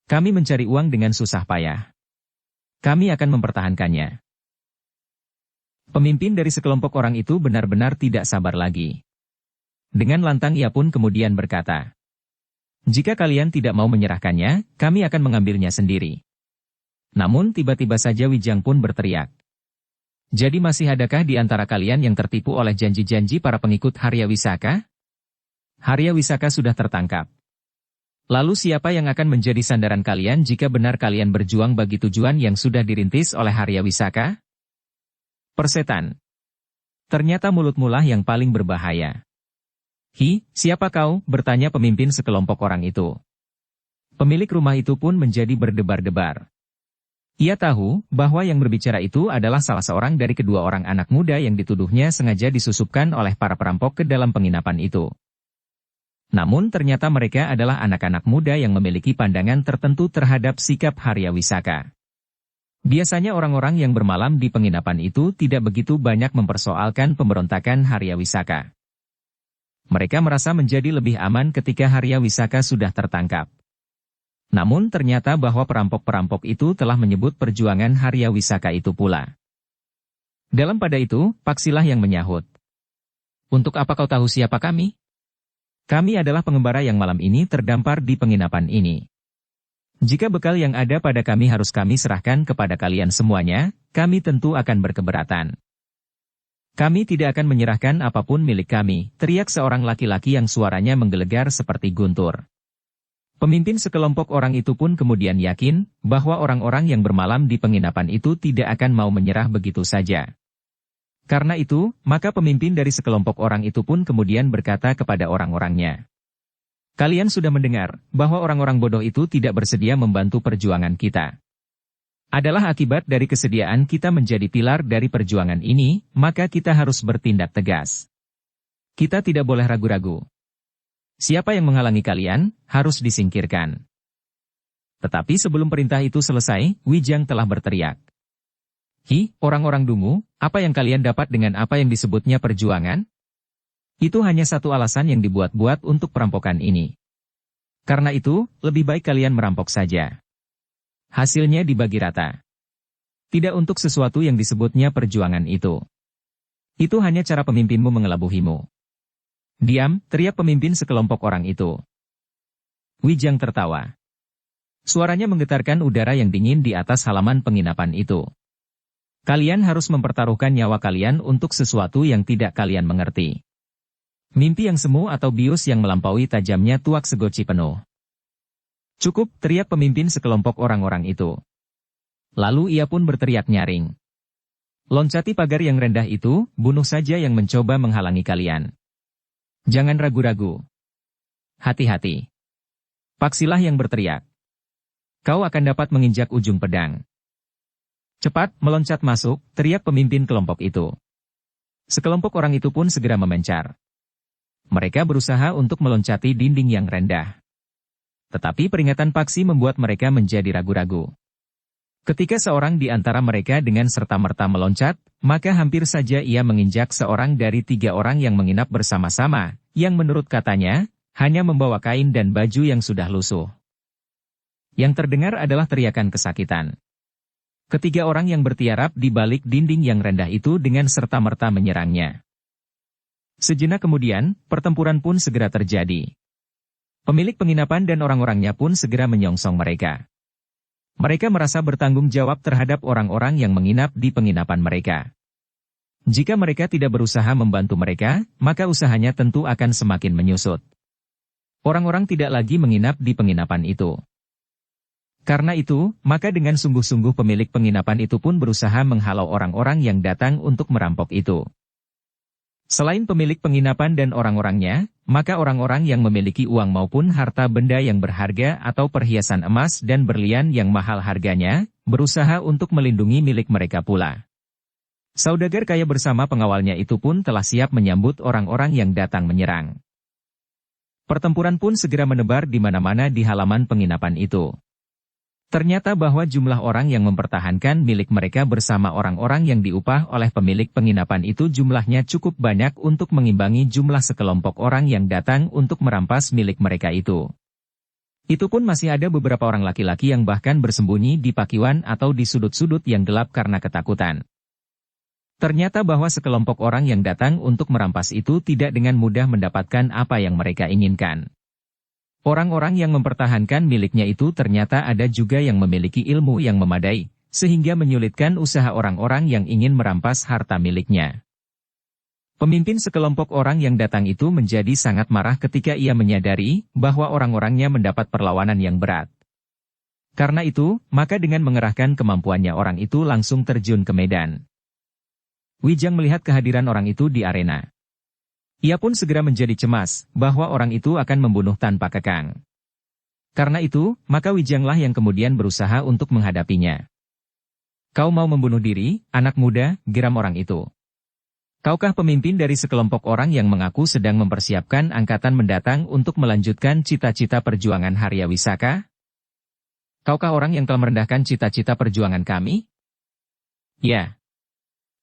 Kami mencari uang dengan susah payah. Kami akan mempertahankannya. Pemimpin dari sekelompok orang itu benar-benar tidak sabar lagi. Dengan lantang ia pun kemudian berkata, jika kalian tidak mau menyerahkannya, kami akan mengambilnya sendiri. Namun tiba-tiba saja Wijang pun berteriak. Jadi masih adakah di antara kalian yang tertipu oleh janji-janji para pengikut Harya Wisaka? Harya Wisaka sudah tertangkap. Lalu siapa yang akan menjadi sandaran kalian jika benar kalian berjuang bagi tujuan yang sudah dirintis oleh Harya Wisaka? Persetan. Ternyata mulutmu lah yang paling berbahaya. Siapa kau? Bertanya pemimpin sekelompok orang itu. Pemilik rumah itu pun menjadi berdebar-debar. Ia tahu bahwa yang berbicara itu adalah salah seorang dari kedua orang anak muda yang dituduhnya sengaja disusupkan oleh para perampok ke dalam penginapan itu. Namun ternyata mereka adalah anak-anak muda yang memiliki pandangan tertentu terhadap sikap Harya Wisaka. Biasanya orang-orang yang bermalam di penginapan itu tidak begitu banyak mempersoalkan pemberontakan Harya Wisaka. Mereka merasa menjadi lebih aman ketika Harya Wisaka sudah tertangkap. Namun ternyata bahwa perampok-perampok itu telah menyebut perjuangan Harya Wisaka itu pula. Dalam pada itu, Paksilah yang menyahut. Untuk apa kau tahu siapa kami? Kami adalah pengembara yang malam ini terdampar di penginapan ini. Jika bekal yang ada pada kami harus kami serahkan kepada kalian semuanya, kami tentu akan berkeberatan. Kami tidak akan menyerahkan apapun milik kami, teriak seorang laki-laki yang suaranya menggelegar seperti guntur. Pemimpin sekelompok orang itu pun kemudian yakin bahwa orang-orang yang bermalam di penginapan itu tidak akan mau menyerah begitu saja. Karena itu, maka pemimpin dari sekelompok orang itu pun kemudian berkata kepada orang-orangnya. Kalian sudah mendengar bahwa orang-orang bodoh itu tidak bersedia membantu perjuangan kita. Adalah akibat dari kesediaan kita menjadi pilar dari perjuangan ini, maka kita harus bertindak tegas. Kita tidak boleh ragu-ragu. Siapa yang menghalangi kalian, harus disingkirkan. Tetapi sebelum perintah itu selesai, Wijang telah berteriak. Orang-orang dungu, apa yang kalian dapat dengan apa yang disebutnya perjuangan? Itu hanya satu alasan yang dibuat-buat untuk perampokan ini. Karena itu, lebih baik kalian merampok saja. Hasilnya dibagi rata. Tidak untuk sesuatu yang disebutnya perjuangan itu. Itu hanya cara pemimpinmu mengelabuhimu. Diam, teriak pemimpin sekelompok orang itu. Wijang tertawa. Suaranya menggetarkan udara yang dingin di atas halaman penginapan itu. Kalian harus mempertaruhkan nyawa kalian untuk sesuatu yang tidak kalian mengerti. Mimpi yang semu atau bius yang melampaui tajamnya tuak segoci penuh. Cukup, teriak pemimpin sekelompok orang-orang itu. Lalu ia pun berteriak nyaring. Loncati pagar yang rendah itu, bunuh saja yang mencoba menghalangi kalian. Jangan ragu-ragu. Hati-hati. Paksilah yang berteriak. Kau akan dapat menginjak ujung pedang. Cepat, meloncat masuk, teriak pemimpin kelompok itu. Sekelompok orang itu pun segera memencar. Mereka berusaha untuk meloncati dinding yang rendah. Tetapi peringatan paksi membuat mereka menjadi ragu-ragu. Ketika seorang di antara mereka dengan serta-merta meloncat, maka hampir saja ia menginjak seorang dari 3 orang yang menginap bersama-sama, yang menurut katanya, hanya membawa kain dan baju yang sudah lusuh. Yang terdengar adalah teriakan kesakitan. Ketiga orang yang bertiarap di balik dinding yang rendah itu dengan serta-merta menyerangnya. Sejenak kemudian, pertempuran pun segera terjadi. Pemilik penginapan dan orang-orangnya pun segera menyongsong mereka. Mereka merasa bertanggung jawab terhadap orang-orang yang menginap di penginapan mereka. Jika mereka tidak berusaha membantu mereka, maka usahanya tentu akan semakin menyusut. Orang-orang tidak lagi menginap di penginapan itu. Karena itu, maka dengan sungguh-sungguh pemilik penginapan itu pun berusaha menghalau orang-orang yang datang untuk merampok itu. Selain pemilik penginapan dan orang-orangnya, maka orang-orang yang memiliki uang maupun harta benda yang berharga atau perhiasan emas dan berlian yang mahal harganya, berusaha untuk melindungi milik mereka pula. Saudagar kaya bersama pengawalnya itu pun telah siap menyambut orang-orang yang datang menyerang. Pertempuran pun segera menebar di mana-mana di halaman penginapan itu. Ternyata bahwa jumlah orang yang mempertahankan milik mereka bersama orang-orang yang diupah oleh pemilik penginapan itu jumlahnya cukup banyak untuk mengimbangi jumlah sekelompok orang yang datang untuk merampas milik mereka itu. Itu pun masih ada beberapa orang laki-laki yang bahkan bersembunyi di pakiwan atau di sudut-sudut yang gelap karena ketakutan. Ternyata bahwa sekelompok orang yang datang untuk merampas itu tidak dengan mudah mendapatkan apa yang mereka inginkan. Orang-orang yang mempertahankan miliknya itu ternyata ada juga yang memiliki ilmu yang memadai, sehingga menyulitkan usaha orang-orang yang ingin merampas harta miliknya. Pemimpin sekelompok orang yang datang itu menjadi sangat marah ketika ia menyadari bahwa orang-orangnya mendapat perlawanan yang berat. Karena itu, maka dengan mengerahkan kemampuannya orang itu langsung terjun ke medan. Wijang melihat kehadiran orang itu di arena. Ia pun segera menjadi cemas, bahwa orang itu akan membunuh tanpa kekang. Karena itu, maka Wijanglah yang kemudian berusaha untuk menghadapinya. Kau mau membunuh diri, anak muda, geram orang itu. Kaukah pemimpin dari sekelompok orang yang mengaku sedang mempersiapkan angkatan mendatang untuk melanjutkan cita-cita perjuangan Harya Wisaka? Kaukah orang yang telah merendahkan cita-cita perjuangan kami? Ya.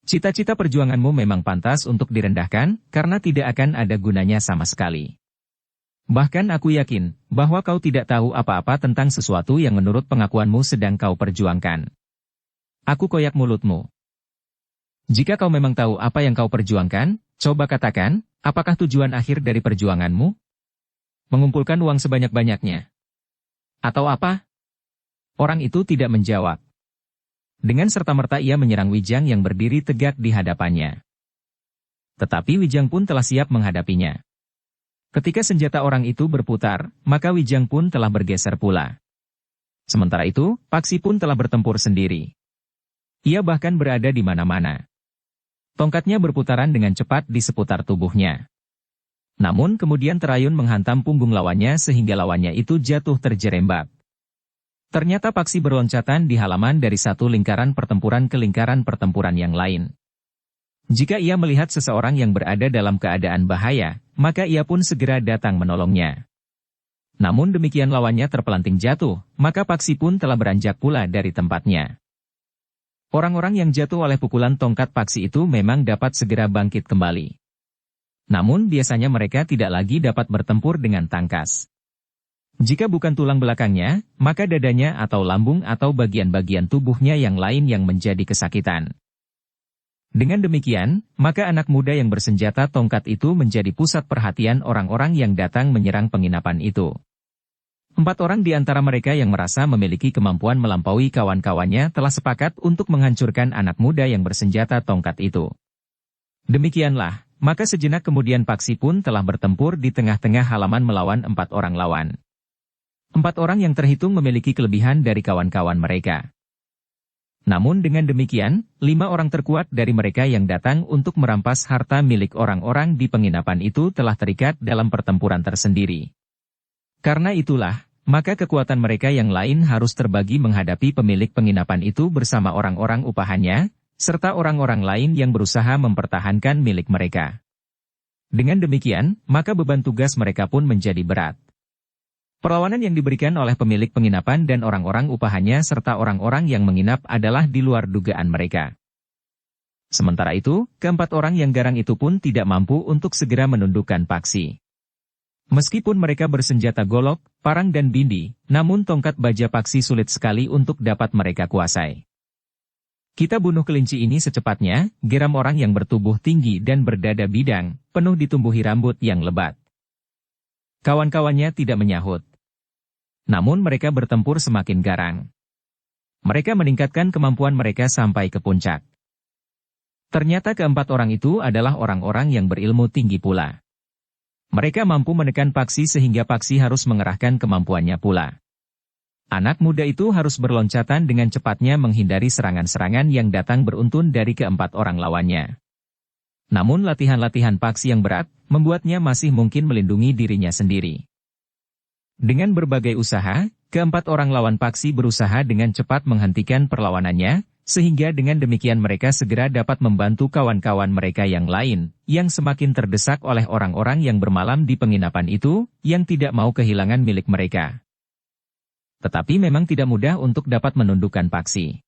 Cita-cita perjuanganmu memang pantas untuk direndahkan, karena tidak akan ada gunanya sama sekali. Bahkan aku yakin, bahwa kau tidak tahu apa-apa tentang sesuatu yang menurut pengakuanmu sedang kau perjuangkan. Aku koyak mulutmu. Jika kau memang tahu apa yang kau perjuangkan, coba katakan, apakah tujuan akhir dari perjuanganmu? Mengumpulkan uang sebanyak-banyaknya. Atau apa? Orang itu tidak menjawab. Dengan serta-merta ia menyerang Wijang yang berdiri tegak di hadapannya. Tetapi Wijang pun telah siap menghadapinya. Ketika senjata orang itu berputar, maka Wijang pun telah bergeser pula. Sementara itu, Paksi pun telah bertempur sendiri. Ia bahkan berada di mana-mana. Tongkatnya berputaran dengan cepat di seputar tubuhnya. Namun kemudian terayun menghantam punggung lawannya sehingga lawannya itu jatuh terjerembab. Ternyata Paksi berloncatan di halaman dari satu lingkaran pertempuran ke lingkaran pertempuran yang lain. Jika ia melihat seseorang yang berada dalam keadaan bahaya, maka ia pun segera datang menolongnya. Namun demikian lawannya terpelanting jatuh, maka Paksi pun telah beranjak pula dari tempatnya. Orang-orang yang jatuh oleh pukulan tongkat paksi itu memang dapat segera bangkit kembali. Namun biasanya mereka tidak lagi dapat bertempur dengan tangkas. Jika bukan tulang belakangnya, maka dadanya atau lambung atau bagian-bagian tubuhnya yang lain yang menjadi kesakitan. Dengan demikian, maka anak muda yang bersenjata tongkat itu menjadi pusat perhatian orang-orang yang datang menyerang penginapan itu. 4 orang di antara mereka yang merasa memiliki kemampuan melampaui kawan-kawannya telah sepakat untuk menghancurkan anak muda yang bersenjata tongkat itu. Demikianlah, maka sejenak kemudian Paksi pun telah bertempur di tengah-tengah halaman melawan 4 orang lawan. 4 orang yang terhitung memiliki kelebihan dari kawan-kawan mereka. Namun dengan demikian, 5 orang terkuat dari mereka yang datang untuk merampas harta milik orang-orang di penginapan itu telah terikat dalam pertempuran tersendiri. Karena itulah, maka kekuatan mereka yang lain harus terbagi menghadapi pemilik penginapan itu bersama orang-orang upahannya, serta orang-orang lain yang berusaha mempertahankan milik mereka. Dengan demikian, maka beban tugas mereka pun menjadi berat. Perlawanan yang diberikan oleh pemilik penginapan dan orang-orang upahannya serta orang-orang yang menginap adalah di luar dugaan mereka. Sementara itu, keempat orang yang garang itu pun tidak mampu untuk segera menundukkan Paksi. Meskipun mereka bersenjata golok, parang dan bindi, namun tongkat baja Paksi sulit sekali untuk dapat mereka kuasai. Kita bunuh kelinci ini secepatnya, geram orang yang bertubuh tinggi dan berdada bidang, penuh ditumbuhi rambut yang lebat. Kawan-kawannya tidak menyahut. Namun mereka bertempur semakin garang. Mereka meningkatkan kemampuan mereka sampai ke puncak. Ternyata keempat orang itu adalah orang-orang yang berilmu tinggi pula. Mereka mampu menekan Paksi sehingga Paksi harus mengerahkan kemampuannya pula. Anak muda itu harus berloncatan dengan cepatnya menghindari serangan-serangan yang datang beruntun dari keempat orang lawannya. Namun latihan-latihan Paksi yang berat, membuatnya masih mungkin melindungi dirinya sendiri. Dengan berbagai usaha, keempat orang lawan Paksi berusaha dengan cepat menghentikan perlawanannya, sehingga dengan demikian mereka segera dapat membantu kawan-kawan mereka yang lain, yang semakin terdesak oleh orang-orang yang bermalam di penginapan itu, yang tidak mau kehilangan milik mereka. Tetapi memang tidak mudah untuk dapat menundukkan Paksi.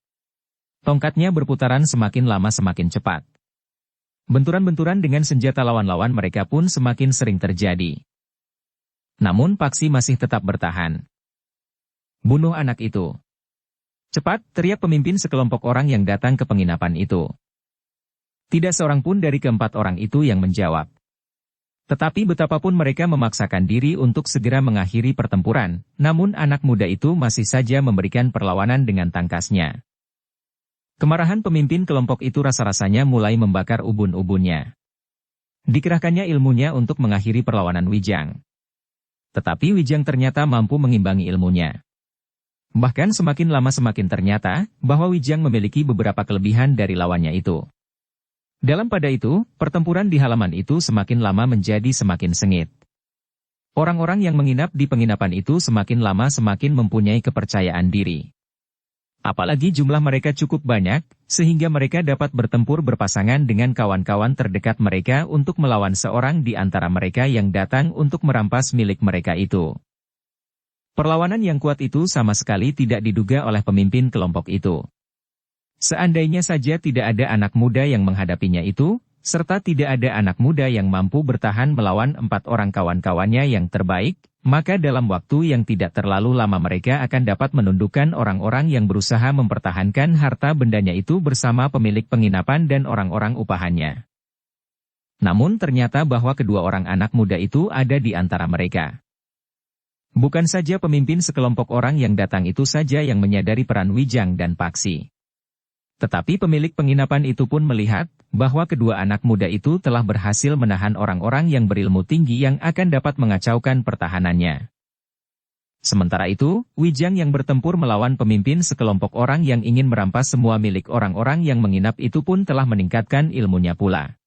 Tongkatnya berputaran semakin lama semakin cepat. Benturan-benturan dengan senjata lawan-lawan mereka pun semakin sering terjadi. Namun Paksi masih tetap bertahan. Bunuh anak itu. Cepat, teriak pemimpin sekelompok orang yang datang ke penginapan itu. Tidak seorang pun dari keempat orang itu yang menjawab. Tetapi betapapun mereka memaksakan diri untuk segera mengakhiri pertempuran, namun anak muda itu masih saja memberikan perlawanan dengan tangkasnya. Kemarahan pemimpin kelompok itu rasa-rasanya mulai membakar ubun-ubunnya. Dikerahkannya ilmunya untuk mengakhiri perlawanan Wijang. Tetapi Wijang ternyata mampu mengimbangi ilmunya. Bahkan semakin lama semakin ternyata bahwa Wijang memiliki beberapa kelebihan dari lawannya itu. Dalam pada itu, pertempuran di halaman itu semakin lama menjadi semakin sengit. Orang-orang yang menginap di penginapan itu semakin lama semakin mempunyai kepercayaan diri. Apalagi jumlah mereka cukup banyak, sehingga mereka dapat bertempur berpasangan dengan kawan-kawan terdekat mereka untuk melawan seorang di antara mereka yang datang untuk merampas milik mereka itu. Perlawanan yang kuat itu sama sekali tidak diduga oleh pemimpin kelompok itu. Seandainya saja tidak ada anak muda yang menghadapinya itu, serta tidak ada anak muda yang mampu bertahan melawan 4 orang kawan-kawannya yang terbaik, maka dalam waktu yang tidak terlalu lama mereka akan dapat menundukkan orang-orang yang berusaha mempertahankan harta bendanya itu bersama pemilik penginapan dan orang-orang upahannya. Namun ternyata bahwa kedua orang anak muda itu ada di antara mereka. Bukan saja pemimpin sekelompok orang yang datang itu saja yang menyadari peran Wijang dan Paksi. Tetapi pemilik penginapan itu pun melihat bahwa kedua anak muda itu telah berhasil menahan orang-orang yang berilmu tinggi yang akan dapat mengacaukan pertahanannya. Sementara itu, Wijang yang bertempur melawan pemimpin sekelompok orang yang ingin merampas semua milik orang-orang yang menginap itu pun telah meningkatkan ilmunya pula.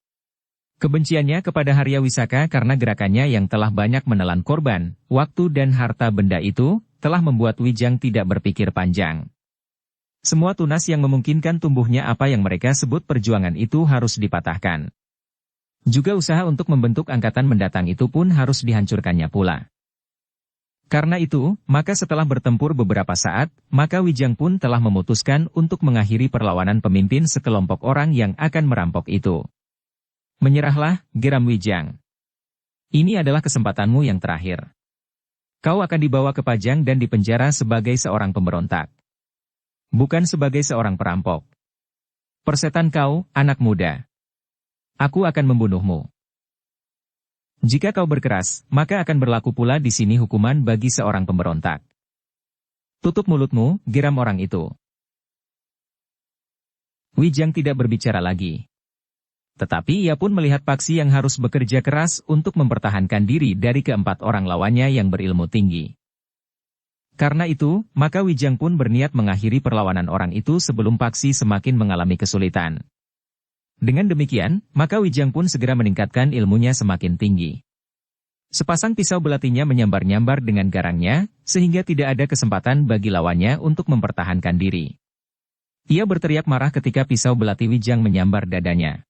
Kebenciannya kepada Harya Wisaka karena gerakannya yang telah banyak menelan korban, waktu dan harta benda itu, telah membuat Wijang tidak berpikir panjang. Semua tunas yang memungkinkan tumbuhnya apa yang mereka sebut perjuangan itu harus dipatahkan. Juga usaha untuk membentuk angkatan mendatang itu pun harus dihancurkannya pula. Karena itu, maka setelah bertempur beberapa saat, maka Wijang pun telah memutuskan untuk mengakhiri perlawanan pemimpin sekelompok orang yang akan merampok itu. Menyerahlah, geram Wijang. Ini adalah kesempatanmu yang terakhir. Kau akan dibawa ke Pajang dan dipenjara sebagai seorang pemberontak. Bukan sebagai seorang perampok. Persetan kau, anak muda. Aku akan membunuhmu. Jika kau berkeras, maka akan berlaku pula di sini hukuman bagi seorang pemberontak. Tutup mulutmu, geram orang itu. Wijang tidak berbicara lagi. Tetapi ia pun melihat Paksi yang harus bekerja keras untuk mempertahankan diri dari keempat orang lawannya yang berilmu tinggi. Karena itu, maka Wijang pun berniat mengakhiri perlawanan orang itu sebelum Paksi semakin mengalami kesulitan. Dengan demikian, maka Wijang pun segera meningkatkan ilmunya semakin tinggi. Sepasang pisau belatinya menyambar-nyambar dengan garangnya, sehingga tidak ada kesempatan bagi lawannya untuk mempertahankan diri. Ia berteriak marah ketika pisau belati Wijang menyambar dadanya.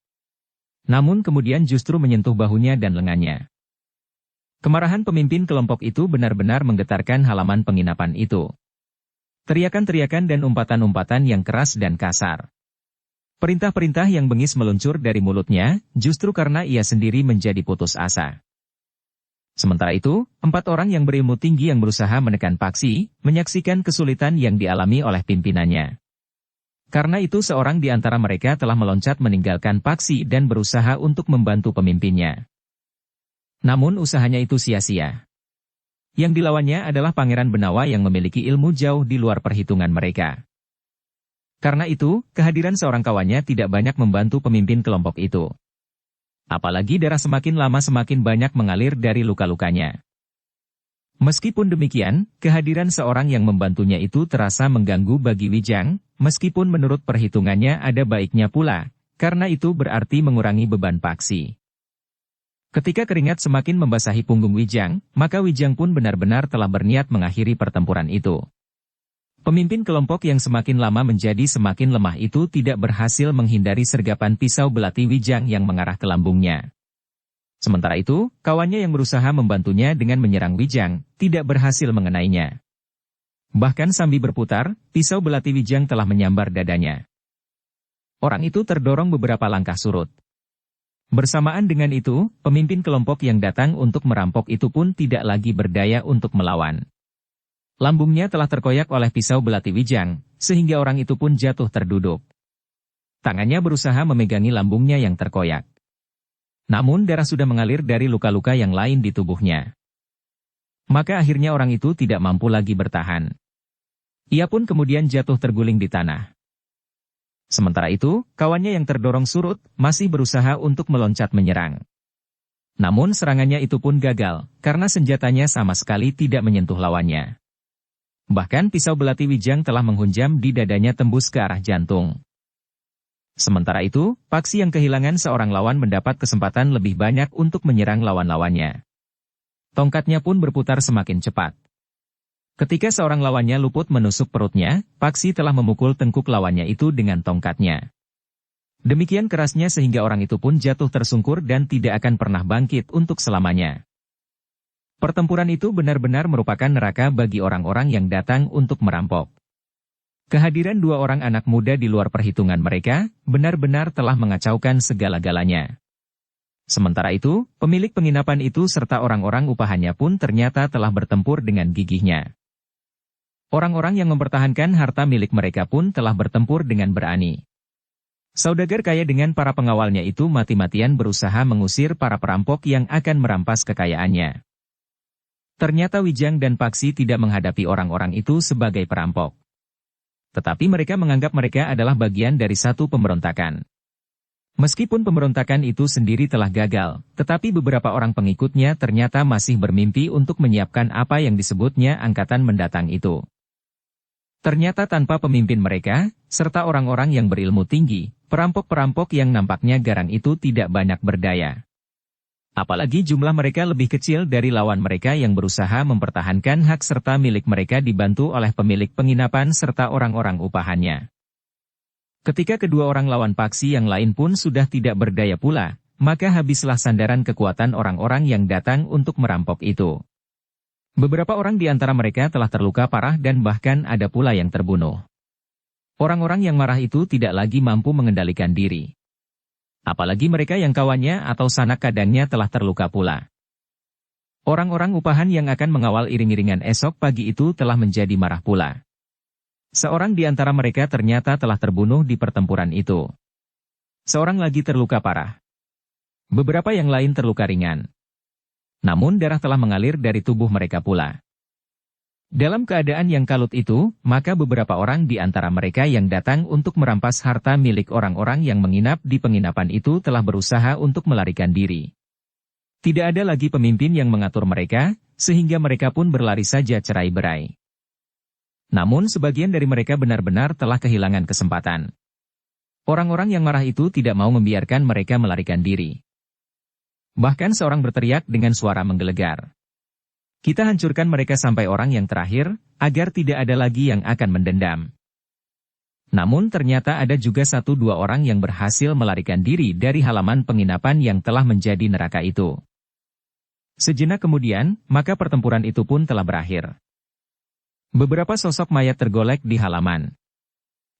Namun kemudian justru menyentuh bahunya dan lengannya. Kemarahan pemimpin kelompok itu benar-benar menggetarkan halaman penginapan itu. Teriakan-teriakan dan umpatan-umpatan yang keras dan kasar. Perintah-perintah yang bengis meluncur dari mulutnya, justru karena ia sendiri menjadi putus asa. Sementara itu, 4 orang yang berilmu tinggi yang berusaha menekan Paksi, menyaksikan kesulitan yang dialami oleh pimpinannya. Karena itu seorang di antara mereka telah meloncat meninggalkan Paksi dan berusaha untuk membantu pemimpinnya. Namun usahanya itu sia-sia. Yang dilawannya adalah Pangeran Benawa yang memiliki ilmu jauh di luar perhitungan mereka. Karena itu, kehadiran seorang kawannya tidak banyak membantu pemimpin kelompok itu. Apalagi darah semakin lama semakin banyak mengalir dari luka-lukanya. Meskipun demikian, kehadiran seorang yang membantunya itu terasa mengganggu bagi Wijang, meskipun menurut perhitungannya ada baiknya pula, karena itu berarti mengurangi beban Paksi. Ketika keringat semakin membasahi punggung Wijang, maka Wijang pun benar-benar telah berniat mengakhiri pertempuran itu. Pemimpin kelompok yang semakin lama menjadi semakin lemah itu tidak berhasil menghindari sergapan pisau belati Wijang yang mengarah ke lambungnya. Sementara itu, kawannya yang berusaha membantunya dengan menyerang Wijang, tidak berhasil mengenainya. Bahkan sambil berputar, pisau belati Wijang telah menyambar dadanya. Orang itu terdorong beberapa langkah surut. Bersamaan dengan itu, pemimpin kelompok yang datang untuk merampok itu pun tidak lagi berdaya untuk melawan. Lambungnya telah terkoyak oleh pisau belati Wijang, sehingga orang itu pun jatuh terduduk. Tangannya berusaha memegangi lambungnya yang terkoyak. Namun darah sudah mengalir dari luka-luka yang lain di tubuhnya. Maka akhirnya orang itu tidak mampu lagi bertahan. Ia pun kemudian jatuh terguling di tanah. Sementara itu, kawannya yang terdorong surut, masih berusaha untuk meloncat menyerang. Namun serangannya itu pun gagal, karena senjatanya sama sekali tidak menyentuh lawannya. Bahkan pisau belati Wijang telah menghunjam di dadanya tembus ke arah jantung. Sementara itu, Paksi yang kehilangan seorang lawan mendapat kesempatan lebih banyak untuk menyerang lawan-lawannya. Tongkatnya pun berputar semakin cepat. Ketika seorang lawannya luput menusuk perutnya, Paksi telah memukul tengkuk lawannya itu dengan tongkatnya. Demikian kerasnya sehingga orang itu pun jatuh tersungkur dan tidak akan pernah bangkit untuk selamanya. Pertempuran itu benar-benar merupakan neraka bagi orang-orang yang datang untuk merampok. Kehadiran 2 orang anak muda di luar perhitungan mereka, benar-benar telah mengacaukan segala-galanya. Sementara itu, pemilik penginapan itu serta orang-orang upahannya pun ternyata telah bertempur dengan gigihnya. Orang-orang yang mempertahankan harta milik mereka pun telah bertempur dengan berani. Saudagar kaya dengan para pengawalnya itu mati-matian berusaha mengusir para perampok yang akan merampas kekayaannya. Ternyata Wijang dan Paksi tidak menghadapi orang-orang itu sebagai perampok. Tetapi mereka menganggap mereka adalah bagian dari satu pemberontakan. Meskipun pemberontakan itu sendiri telah gagal, tetapi beberapa orang pengikutnya ternyata masih bermimpi untuk menyiapkan apa yang disebutnya angkatan mendatang itu. Ternyata tanpa pemimpin mereka, serta orang-orang yang berilmu tinggi, perampok-perampok yang nampaknya garang itu tidak banyak berdaya. Apalagi jumlah mereka lebih kecil dari lawan mereka yang berusaha mempertahankan hak serta milik mereka dibantu oleh pemilik penginapan serta orang-orang upahannya. Ketika kedua orang lawan Paksi yang lain pun sudah tidak berdaya pula, maka habislah sandaran kekuatan orang-orang yang datang untuk merampok itu. Beberapa orang di antara mereka telah terluka parah dan bahkan ada pula yang terbunuh. Orang-orang yang marah itu tidak lagi mampu mengendalikan diri. Apalagi mereka yang kawannya atau sanak kadangnya telah terluka pula. Orang-orang upahan yang akan mengawal iring-iringan esok pagi itu telah menjadi marah pula. Seorang di antara mereka ternyata telah terbunuh di pertempuran itu. Seorang lagi terluka parah. Beberapa yang lain terluka ringan. Namun darah telah mengalir dari tubuh mereka pula. Dalam keadaan yang kalut itu, maka beberapa orang di antara mereka yang datang untuk merampas harta milik orang-orang yang menginap di penginapan itu telah berusaha untuk melarikan diri. Tidak ada lagi pemimpin yang mengatur mereka, sehingga mereka pun berlari saja cerai-berai. Namun sebagian dari mereka benar-benar telah kehilangan kesempatan. Orang-orang yang marah itu tidak mau membiarkan mereka melarikan diri. Bahkan seorang berteriak dengan suara menggelegar. Kita hancurkan mereka sampai orang yang terakhir, agar tidak ada lagi yang akan mendendam. Namun ternyata ada juga 1-2 orang yang berhasil melarikan diri dari halaman penginapan yang telah menjadi neraka itu. Sejenak kemudian, maka pertempuran itu pun telah berakhir. Beberapa sosok mayat tergolek di halaman.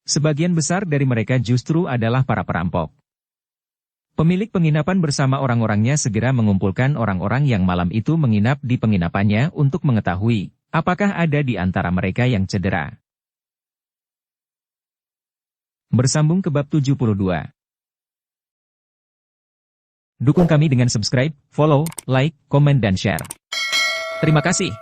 Sebagian besar dari mereka justru adalah para perampok. Pemilik penginapan bersama orang-orangnya segera mengumpulkan orang-orang yang malam itu menginap di penginapannya untuk mengetahui, apakah ada di antara mereka yang cedera. Bersambung ke bab 72. Dukung kami dengan subscribe, follow, like, komen dan share. Terima kasih.